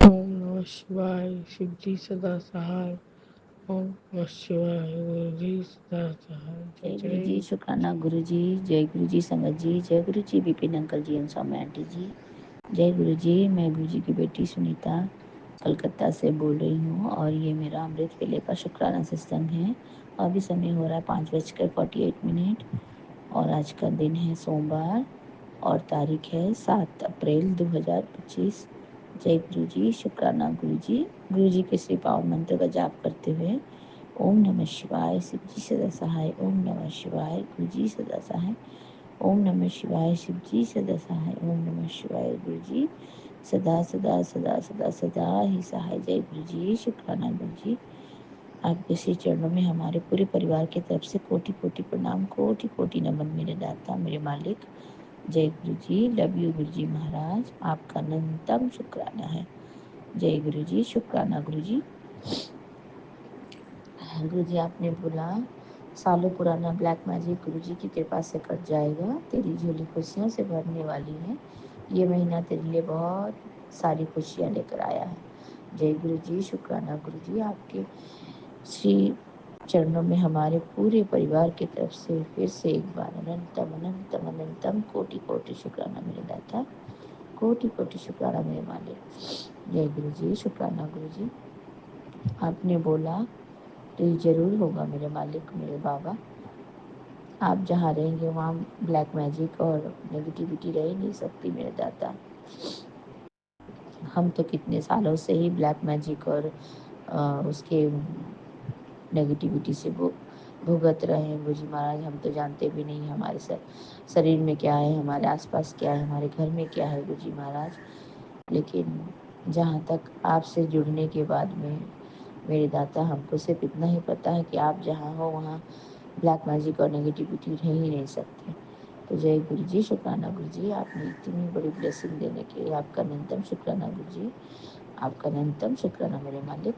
ओम नमः शिवाय, शिव जी सदा सहाय। ओम नमः शिवाय, गुरु जी सदा सहाय। जय गुरु जी, शुक्राना गुरु जी। जय गुरु जी संगत जी, जय Guru ji Vipin uncle ji and Saumya aunty ji. जय गुरु जी, मैं गुरु जी की बेटी सुनीता कलकत्ता से बोल रही हूँ, और ये मेरा अमृत वेले का शुक्राना सत्संग है। अभी समय हो रहा है 5:48, और आज का दिन है सोमवार, और तारीख है 7 अप्रैल 2025। जय गुरु जी, शुक्राना गुरु जी। गुरु जी के श्री पावन मंत्र का जाप करते हुए ओम नमः शिवाय, शिव जी सदा सहाय। ओम नमः शिवाय, गुरु जी सदा सहाय। ओम नमः शिवाय, शिव जी सदा सहाय। ओम नमः शिवाय, गुरु जी सदा सदा सदा सदा सदा ही सहाय। जय गुरु जी, शुक्राना गुरु जी। आपके श्री चरणों में हमारे पूरे परिवार की तरफ से कोटि कोटि प्रणाम, कोटि कोटि नमन मेरे दाता मेरे मालिक। जय गुरु जी, लव यू गुरु जी महाराज, आपका अनंतम शुक्राना है। जय गुरु जी, शुक्राना गुरु जी। गुरु जी, आपने बोला सालों पुराना ब्लैक मैजिक गुरु जी की कृपा से कट जाएगा, तेरी झोली खुशियों से भरने वाली है। ये महीना तेरे लिए बहुत सारी खुशियाँ लेकर आया है। जय गुरु जी, शुक्राना गुरु जी। आपके श्री चरणों में हमारे पूरे परिवार की तरफ से फिर से एक बार अनंतम अनंतम अनंतम कोटि कोटि शुक्राना मेरे दाता, कोटि कोटि शुक्राना मेरे मालिक। जय गुरु जी, शुक्राना गुरु जी। आपने बोला तो ये जरूर होगा मेरे मालिक मेरे बाबा। आप जहाँ रहेंगे वहाँ ब्लैक मैजिक और नेगेटिविटी रह ही नहीं सकती मेरे दाता। हम तो कितने सालों से ही ब्लैक मैजिक और उसके नेगेटिविटी से भुगत रहे हैं गुरु जी महाराज। हम तो जानते भी नहीं हमारे शरीर में क्या है, हमारे आसपास क्या है, हमारे घर में क्या है गुरु जी महाराज। लेकिन जहाँ तक आपसे जुड़ने के बाद में मेरे दाता, हमको सिर्फ इतना ही पता है कि आप जहाँ हो वहाँ ब्लैक मैजिक और नेगेटिविटी रह ही नहीं सकते। तो जय गुरु जी, शुक्राना गुरु जी। आपने इतनी बड़ी ब्लेसिंग देने के लिए आपका अनंतम शुक्राना गुरु जी, आपका अनंतम शुक्राना मेरे मालिक।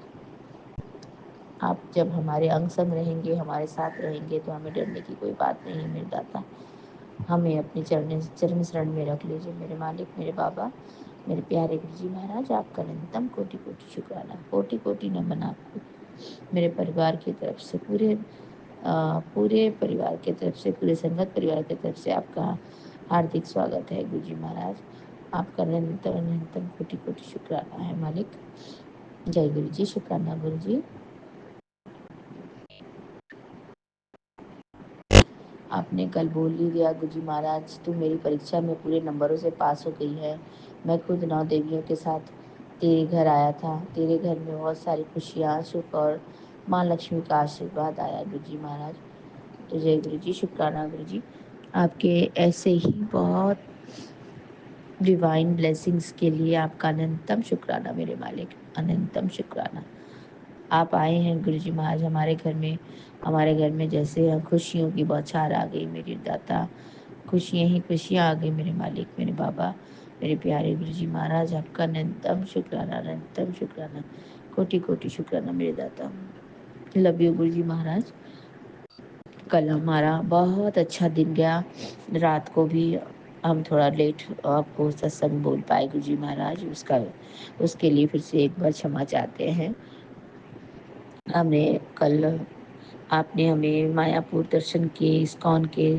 आप जब हमारे अंग संग रहेंगे, हमारे साथ रहेंगे, तो हमें डरने की कोई बात नहीं है मेरे दाता। हमें अपने चरण शरण में रख लीजिए मेरे मालिक मेरे बाबा। मेरे प्यारे गुरु जी महाराज, आपका अनंतम कोटि कोटि शुक्राना, कोटि कोटि नमन आपको मेरे परिवार की तरफ से, पूरे परिवार की तरफ से, पूरे संगत परिवार की तरफ से आपका हार्दिक स्वागत है गुरु जी महाराज। आपका अनंतम अनंतम कोटि कोटि शुक्राना है मालिक। जय गुरु जी, शुक्राना गुरु जी। आपने कल बोल ही दिया गुरु जी महाराज, तू मेरी परीक्षा में पूरे नंबरों से पास हो गई है। मैं खुद 9 देवियों के साथ तेरे घर आया था। तेरे घर में बहुत सारी खुशियाँ, सुख और माँ लक्ष्मी का आशीर्वाद आया गुरु जी महाराज। तो जय गुरु जी, शुक्राना गुरु जी। आपके ऐसे ही बहुत डिवाइन ब्लेसिंग्स के लिए आपका अनंतम शुक्राना मेरे मालिक, अनंतम शुक्राना। आप आए हैं गुरु जी महाराज हमारे घर में जैसे खुशियों की बौछार आ गई मेरे दाता। खुशियाँ ही खुशियाँ आ गई मेरे मालिक, मेरे बाबा, मेरे प्यारे गुरु जी महाराज। आपका अनंतम शुक्राना, अनंतम शुक्राना, कोटि कोटि शुक्राना मेरे दाता। लव यू गुरु जी महाराज। कल हमारा बहुत अच्छा दिन गया। रात को भी हम थोड़ा लेट आपको सत्संग बोल पाए गुरु जी महाराज, उसके लिए फिर से एक बार क्षमा चाहते हैं। हमने कल आपने हमें मायापुर दर्शन किए, इस्कॉन के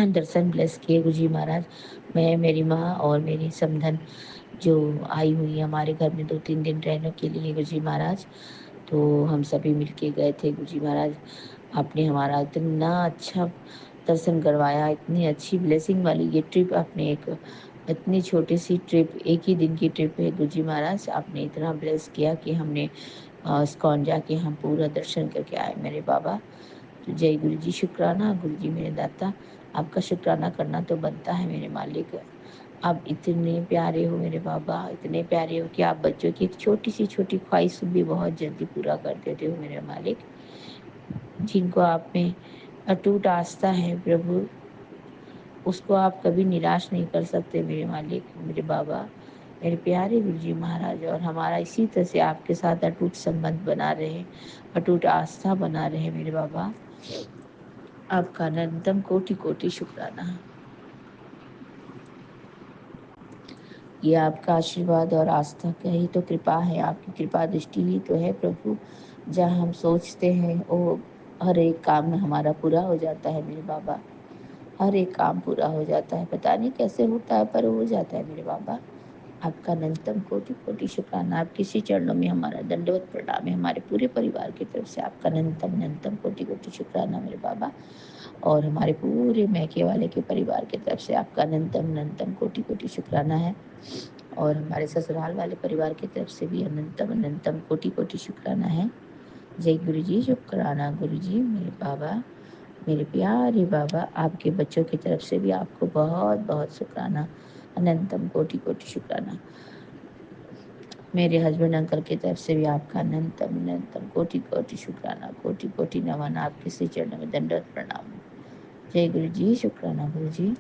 दर्शन ब्लेस किए गुरु जी महाराज। मैं, मेरी माँ और मेरी समधन जो आई हुई हमारे घर में 2-3 दिन रहने के लिए गुरु जी महाराज, तो हम सभी मिलके गए थे गुरु जी महाराज। आपने हमारा इतना अच्छा दर्शन करवाया, इतनी अच्छी ब्लेसिंग वाली ये ट्रिप आपने इतनी छोटी सी ट्रिप, एक ही दिन की ट्रिप है गुरु जी महाराज। आपने इतना ब्लेस किया कि हमने इस्कॉन जाके हम पूरा दर्शन करके आए मेरे बाबा। तो जय गुरु जी, शुक्राना गुरु जी मेरे दाता। आपका शुक्राना करना तो बनता है मेरे मालिक। आप इतने प्यारे हो मेरे बाबा, इतने प्यारे हो कि आप बच्चों की एक छोटी सी छोटी ख्वाहिश भी बहुत जल्दी पूरा कर देते हो मेरे मालिक। जिनको आप में अटूट आस्था है प्रभु, उसको आप कभी निराश नहीं कर सकते मेरे मालिक, मेरे बाबा, मेरे प्यारे गुरु जी महाराज। और हमारा इसी तरह से आपके साथ अटूट संबंध बना रहे, अटूट आस्था बना रहे मेरे बाबा। आपका अनंतम कोटि कोटि शुक्राना। ये आपका आशीर्वाद और आस्था का ही तो कृपा है, आपकी कृपा दृष्टि ही तो है प्रभु। जहाँ हम सोचते हैं वो हर एक काम में हमारा पूरा हो जाता है मेरे बाबा। हर एक काम पूरा हो जाता है, पता नहीं कैसे होता है पर हो जाता है मेरे बाबा। आपका अनंतम कोटि कोटि शुक्राना। आपके श्री चरणों में हमारा दंडवत प्रणाम है, हमारे पूरे परिवार की तरफ से आपका अनंतम अनंतम कोटि कोटि शुक्राना मेरे बाबा। और हमारे पूरे मैके वाले के परिवार की तरफ से आपका अनंतम अनंतम कोटि कोटि शुक्राना है। और हमारे ससुराल वाले परिवार की तरफ से भी अनंतम अनंतम कोटि कोटि शुक्राना है। जय गुरु जी, शुक्राना गुरु जी मेरे बाबा, मेरे प्यारे बाबा। आपके बच्चों की तरफ से भी आपको बहुत बहुत शुक्राना, अनंतम कोटि कोटि शुक्राना। मेरे हस्बैंड अंकल की तरफ से भी आपका अनंतम अनंतम कोटि कोटि शुक्राना, कोटि कोटि नमन। आपके श्री चरणों में दंडवत प्रणाम। जय गुरु जी, शुक्राना गुरु जी।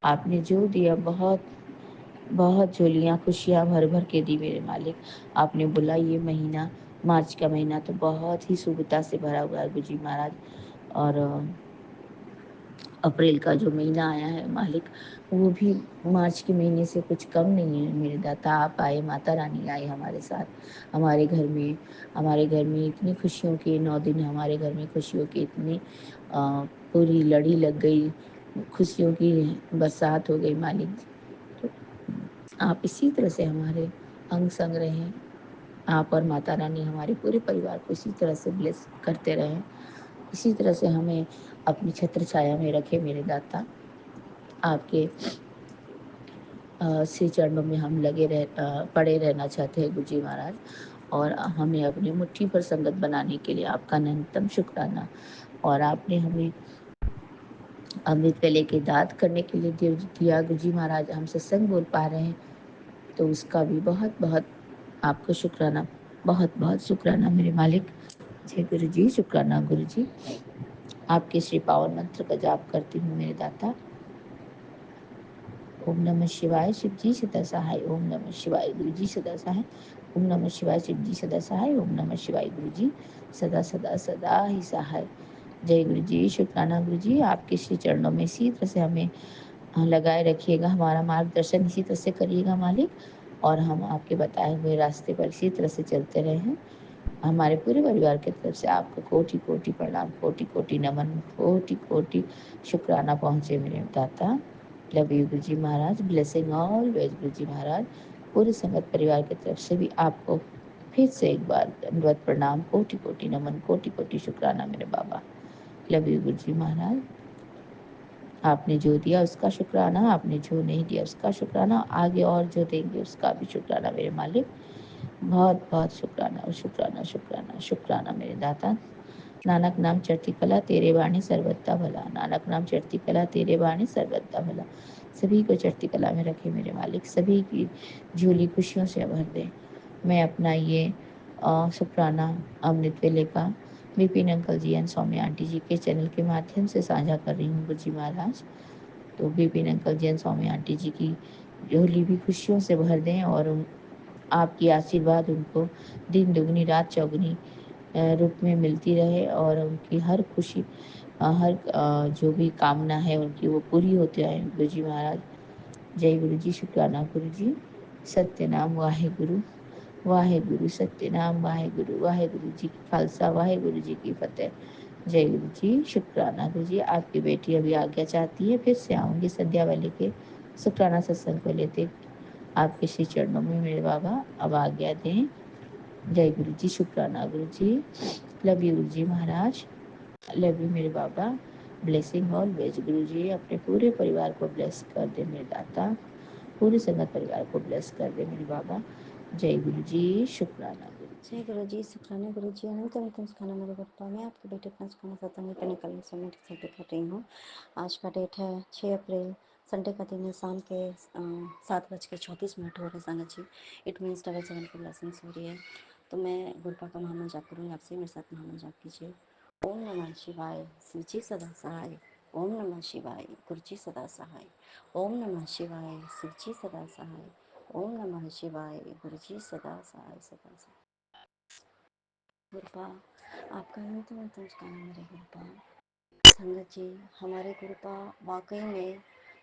आपने जो दिया बहुत बहुत झोलियाँ खुशियाँ भर भर के दी मेरे मालिक। आपने बोला ये महीना, मार्च का महीना तो बहुत ही शुभता से भरा हुआ है गुरु जी महाराज। और अप्रैल का जो महीना आया है मालिक, वो भी मार्च के महीने से कुछ कम नहीं है मेरे दाता। आप आए, माता रानी आई हमारे साथ, हमारे घर में। हमारे घर में इतनी खुशियों के 9 दिन, हमारे घर में खुशियों की इतनी पूरी लड़ी लग गई, खुशियों की बरसात हो गई मालिक। तो आप इसी तरह से हमारे अंग संग रहें। आप और माता रानी हमारे पूरे परिवार को इसी तरह से ब्लेस करते रहें, इसी तरह से हमें अपनी छत्र छाया में रखे मेरे दाता। आपके श्री चरणों में हम पड़े रहना चाहते हैं गुरु जी महाराज। और हमें अपनी मुट्ठी पर संगत बनाने के लिए आपका अनंतम शुक्राना। और आपने हमें अमृत वेले के दात करने के लिए दिया गुरु जी महाराज, हम सत्संग बोल पा रहे हैं, तो उसका भी बहुत बहुत आपको शुक्राना, बहुत बहुत शुक्राना मेरे मालिक। जय गुरु जी, शुक्राना गुरु जी। आपके श्री पावन मंत्र का जाप करती हूँ मेरे दाता। ओम नमः शिवाय, शिव जी सदा सहाय। ओम नमः शिवाय, गुरु जी सदा सहाय। ओम नमः शिवाय, शिव जी सदा सहाय। ओम नमः शिवाय, गुरु जी सदा सदा सदा ही सहाय। जय गुरु जी, शुक्राना गुरु जी, आपके श्री चरणों में इसी तरह से हमें लगाए रखिएगा, हमारा मार्गदर्शन इसी तरह से करिएगा मालिक, और हम आपके बताए हुए रास्ते पर इसी तरह से चलते रहें। हमारे पूरे परिवार की तरफ से आपको कोटि कोटि प्रणाम, कोटि कोटि नमन, कोटि कोटि शुक्राना पहुँचे मेरे दाता। Love you Guru ji Maharaj, blessing always गुरु जी महाराज। पूरे संगत परिवार की तरफ से भी आपको फिर से एक बार दंडवत प्रणाम, कोटि कोटि नमन, कोटि कोटि शुक्राना मेरे बाबा। लव यू गुरु जी महाराज। आपने जो दिया उसका शुक्राना, आपने जो नहीं दिया उसका शुक्राना, आगे और जो देंगे उसका भी शुक्राना मेरे मालिक। बहुत बहुत शुक्राना, शुक्राना, शुक्राना, शुक्राना मेरे दाता। नानक नाम चढ़ती कला तेरे वाणी सर्वथा भला, नानक नाम चढ़ती कला तेरे वाणी सर्वथा भला। सभी को चढ़ती कला में रखे मेरे मालिक, सभी की झोली खुशियों से भर दे। मैं अपना ये शुक्राना अमृत वेले का Vipin uncle ji and Saumya aunty ji के चैनल के माध्यम से साझा कर रही हूँ गुरु जी महाराज। तो Vipin uncle ji and Saumya aunty ji की झोली भी खुशियों से भर दें, और आपकी आशीर्वाद उनको दिन दुगनी रात चौगुनी रूप में मिलती रहे, और उनकी हर खुशी हर जो भी कामना है उनकी वो पूरी होती रहे गुरु जी महाराज। जय गुरु जी, शुक्राना गुरु जी। सत्य नाम वाहे गुरु, वाहे गुरु सत्य नाम वाहे गुरु जी की खालसा, वाहे गुरु जी की फतेह। जय गुरु जी, शुक्राना गुरु जी। आपकी बेटी अभी आज्ञा चाहती है, फिर से आऊँगी संध्या वाले के शुक्राना सत्संग को लेते आपके श्री चरणों में मेरे बाबा। अब आज्ञा दें। जय गुरु जी, शुक्राना गुरु जी। Love you Guru ji Maharaj, love you मेरे बाबा। ब्लेसिंग ऑलवेज गुरु जी। अपने पूरे परिवार को ब्लेस कर दे मेरे दाता, पूरे संगत परिवार को ब्लेस कर दे मेरे बाबा। जय गुरु जी, शुक्राना गुरु जी। जय गुरु जी, शुक्राना गुरु जी, अनंत अनंत शुक्राना मेरे गुरुपा। मैं आपकी बेटी अपना शुक्राना सत्संग पे निकलने समय संडे कर रही हूँ। आज का डेट है 6 अप्रैल, संडे का दिन है। शाम के 7:34 हो रहे संगत जी। इट मीन्स 7 की ब्लेसिंग्स हो रही है। तो मैं गुरुपा का महामंत्र जाप करूँगी, आपसे मेरे साथ महामंत्र जाप कीजिए। ओम नमः शिवाय, शिव जी सदा सहाय। ओम नमः शिवाय, गुरु जी सदा सहाय। ओम नमः शिवाय, शिव जी सदा सहाय। ओम नमः शिवाय, गुरु जी सदा सहाय, सदा सहाय। गुरुपा आपका अनंत अनंत नमस्कार मेरे गुरुपा। संगत जी, हमारे गुरुपा वाकई में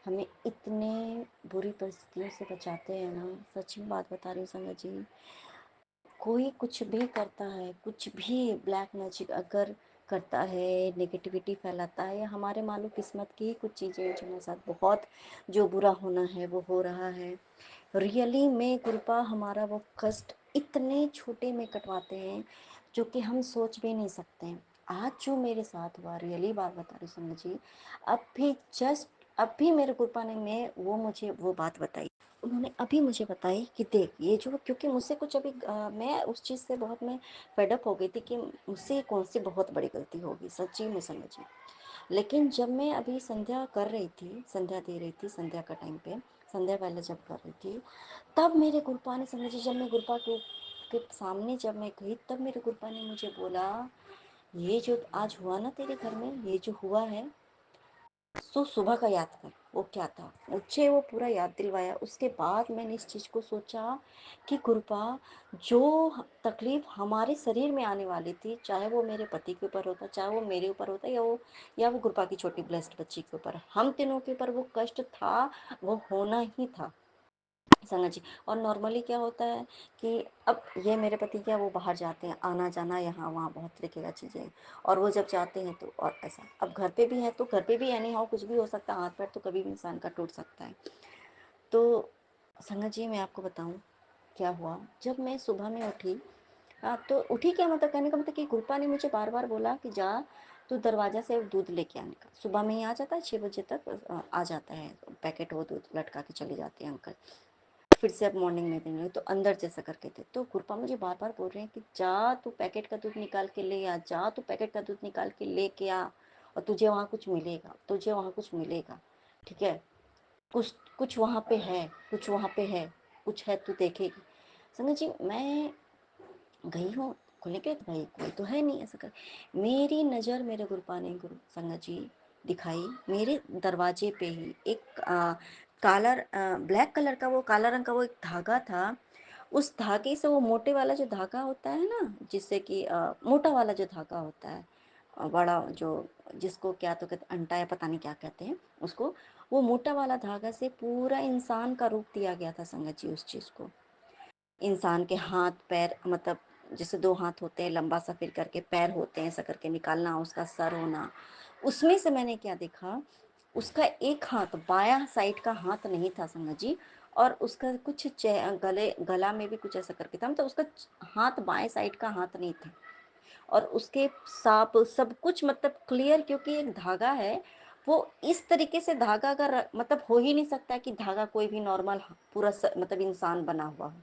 हमें इतने बुरी परिस्थितियों से बचाते हैं ना, सच में बात बता रही हूँ संगत जी। कोई कुछ भी करता है, कुछ भी ब्लैक मैजिक अगर करता है, नेगेटिविटी फैलाता है, या हमारे मालूम किस्मत की ही कुछ चीज़ें जो हमारे साथ बहुत जो बुरा होना है वो हो रहा है। रियली में गुरुपा हमारा वो कष्ट इतने छोटे में कटवाते हैं जो कि हम सोच भी नहीं सकते हैं। आज जो मेरे साथ हुआ, रियली बात बता रही सुन जी, अब भी मेरे गुरुपा ने वो मुझे वो बात बताई। उन्होंने अभी मुझे बताई कि देख ये जो, क्योंकि मुझसे कुछ अभी मैं उस चीज़ से बहुत मैं फेडअप हो गई थी कि मुझसे कौन सी बहुत बड़ी गलती होगी, सच्ची में समझी। लेकिन जब मैं अभी संध्या कर रही थी, संध्या दे रही थी, संध्या का टाइम पे संध्या पहले जब कर रही थी, तब मेरे गुरुपा ने समझी, जब मैं गुरुपा के सामने जब मैं गई, तब मेरे गुरुपा ने मुझे बोला, ये जो आज हुआ ना तेरे घर में, ये जो हुआ है, तो सुबह का याद कर वो क्या था। मुझे वो पूरा याद दिलवाया। उसके बाद मैंने इस चीज़ को सोचा कि गुरुपा, जो तकलीफ हमारे शरीर में आने वाली थी, चाहे वो मेरे पति के ऊपर होता, चाहे वो मेरे ऊपर होता, या वो गुरुपा की छोटी ब्लेस्ड बच्ची के ऊपर, हम तीनों के ऊपर वो कष्ट था, वो होना ही था संगत जी। और नॉर्मली क्या होता है कि अब ये मेरे पति क्या, वो बाहर जाते हैं, आना जाना यहाँ वहाँ बहुत तरीके का चीज़ें, और वो जब जाते हैं तो और ऐसा, अब घर पे भी है तो घर पे भी एनी हाउ कुछ भी हो सकता है, हाथ पैर तो कभी भी इंसान का टूट सकता है। तो संगत जी मैं आपको बताऊँ क्या हुआ। जब मैं सुबह में उठी, तो उठी क्या मतलब, कहने का मतलब कि गुरुपा ने मुझे बार बार बोला कि जा तू दरवाजा से दूध लेके आने का। सुबह में ही आ जाता है, 6 बजे तक आ जाता है पैकेट, वो दूध लटका के चले जाते हैं अंकल। फिर से अब मॉर्निंग में देंगे तो अंदर जैसा करके थे। तो गुरुपा मुझे बार बार बोल रहे हैं कि जा तू पैकेट का दूध निकाल के ले आ, जा तू पैकेट का दूध निकाल के लेके आ, और तुझे वहाँ कुछ मिलेगा, तुझे वहाँ कुछ मिलेगा, ठीक है, कुछ कुछ वहाँ पे है, कुछ वहाँ पे है, कुछ है, तू देखेगी। संगत जी मैं गई हूँ खुलने के, भाई कोई तो है नहीं ऐसा कर। मेरी नज़र मेरे गुरुपा ने, गुरु संगत जी, दिखाई मेरे दरवाजे पे ही एक काला ब्लैक कलर का, वो काला रंग का वो एक धागा था। उस धागे से, वो मोटे वाला जो धागा होता है ना, जिससे कि मोटा वाला जो धागा होता है, बड़ा जो जिसको क्या तो कहते अंटा या पता नहीं क्या कहते हैं उसको, वो मोटा वाला धागा से पूरा इंसान का रूप दिया गया था संगत जी उस चीज को। इंसान के हाथ पैर मतलब जैसे 2 हाथ होते हैं लंबा सा, फिर करके पैर होते हैं ऐसा करके निकालना, उसका सर होना। उसमें से मैंने क्या देखा, उसका एक हाथ बायां साइड का हाथ नहीं था संगत जी, और उसका कुछ गले गला में भी कुछ ऐसा करके था, मतलब उसका हाथ बाएं साइड का हाथ नहीं था। और उसके सांप सब कुछ मतलब क्लियर, क्योंकि एक धागा है वो इस तरीके से धागा का मतलब हो ही नहीं सकता कि धागा कोई भी नॉर्मल पूरा मतलब इंसान बना हुआ हो।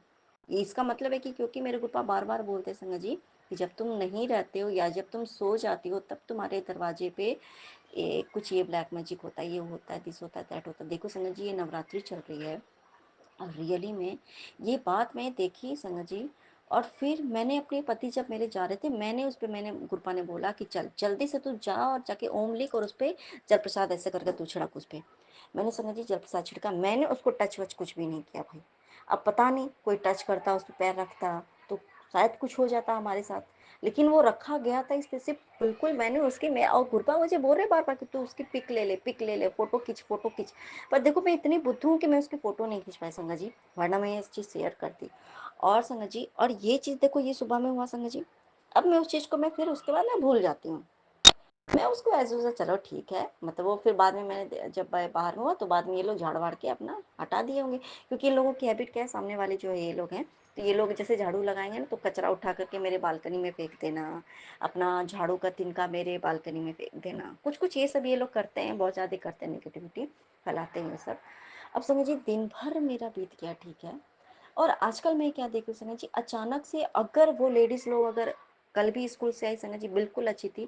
इसका मतलब है कि क्योंकि मेरे गुप्पा बार बार बोलते हैं संगत जी कि जब तुम नहीं रहते हो या जब तुम सो जाती हो तब तुम्हारे दरवाजे पे कुछ ये ब्लैक मैजिक होता है, ये होता है, दिस होता है, दैट होता है। देखो संगत जी ये नवरात्रि चल रही है और रियली में ये बात मैं देखी संगत जी। और फिर मैंने अपने पति जब मेरे जा रहे थे, मैंने उस पे मैंने गुरपा ने बोला कि चल जल्दी से तू जा और जाके ओम लिख और उस पे जल प्रसाद ऐसे करके तू छिड़क उस पे। मैंने संगत जी जल प्रसाद छिड़का, मैंने उसको टच वच कुछ भी नहीं किया भाई। अब पता नहीं कोई टच करता उस पर पैर रखता तो शायद कुछ हो जाता हमारे साथ, लेकिन वो रखा गया था इस तरह से बिल्कुल। मैंने उसकी मैं और गुरपा मुझे बोल रहे बार बार कि तू उसकी पिक ले ले, पिक ले ले, फोटो खींच, फोटो खींच। पर देखो मैं इतनी बुद्धू हूँ कि मैं उसकी फोटो नहीं खींच पाई संगत जी, वरना मैं ये चीज़ शेयर करती। और संगत जी और ये चीज़ देखो ये सुबह में हुआ संगत जी। अब मैं उस चीज़ को मैं फिर उसके बाद मैं भूल जाती हूँ। मैं उसको ऐसे सोचा चलो ठीक है, मतलब वो फिर बाद में मैंने जब बाहर में हुआ तो बाद में ये लोग झाड़ वाड़ के अपना हटा दिए होंगे, क्योंकि इन लोगों की हैबिट क्या है, सामने वाले जो है ये लोग हैं, तो ये लोग जैसे झाड़ू लगाएंगे ना तो कचरा उठा करके मेरे बालकनी में फेंक देना, अपना झाड़ू का तिनका मेरे बालकनी में फेंक देना, कुछ कुछ ये सब ये लोग करते हैं, बहुत ज़्यादा करते हैं, निगेटिविटी फैलाते हैं ये सब। अब समझिए दिन भर मेरा बीत गया ठीक है। और आजकल मैं क्या देख रही हूँ संगत जी, अचानक से अगर वो लेडीज लोग अगर कल भी स्कूल से आई संगत जी बिल्कुल अच्छी थी,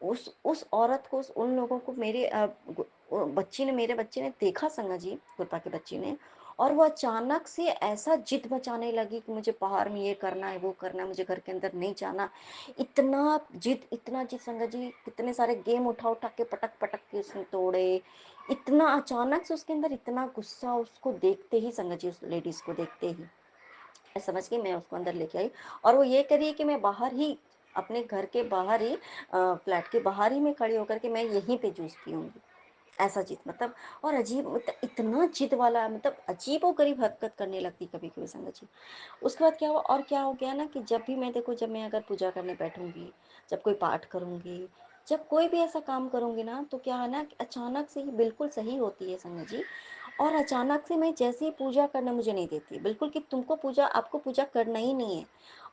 उस औरत को उन लोगों को बच्ची ने मेरे बच्चे ने देखा संगत जी, गुरपा के बच्ची ने, और वो अचानक से ऐसा जिद मचाने लगी कि मुझे बाहर में ये करना है वो करना है, मुझे घर के अंदर नहीं जाना। इतना जिद संगत जी, कितने सारे गेम उठा उठा के पटक पटक के उसने तोड़े। इतना अचानक से उसके अंदर इतना गुस्सा, उसको देखते ही संगत जी, उस लेडीज को देखते ही मैं समझ गई, मैं उसको अंदर लेके आई। और वो ये करी कि मैं बाहर ही अपने घर के बाहर ही फ्लैट के बाहर ही मैं खड़ी होकर के मैं यहीं पे जूस पीऊंगी, ऐसा जिद मतलब। और अजीब मतलब इतना जिद वाला मतलब अजीब और गरीब हरकत करने लगती कभी कभी संगत जी। उसके बाद क्या हुआ और क्या हो गया ना कि जब भी मैं देखो, जब मैं अगर पूजा करने बैठूंगी, जब कोई पाठ करूंगी, जब कोई भी ऐसा काम करूंगी ना, तो क्या है ना कि अचानक से ही बिल्कुल सही होती है संगत जी। और अचानक से मैं जैसे ही पूजा करना मुझे नहीं देती बिल्कुल, कि तुमको पूजा आपको पूजा करना ही नहीं है।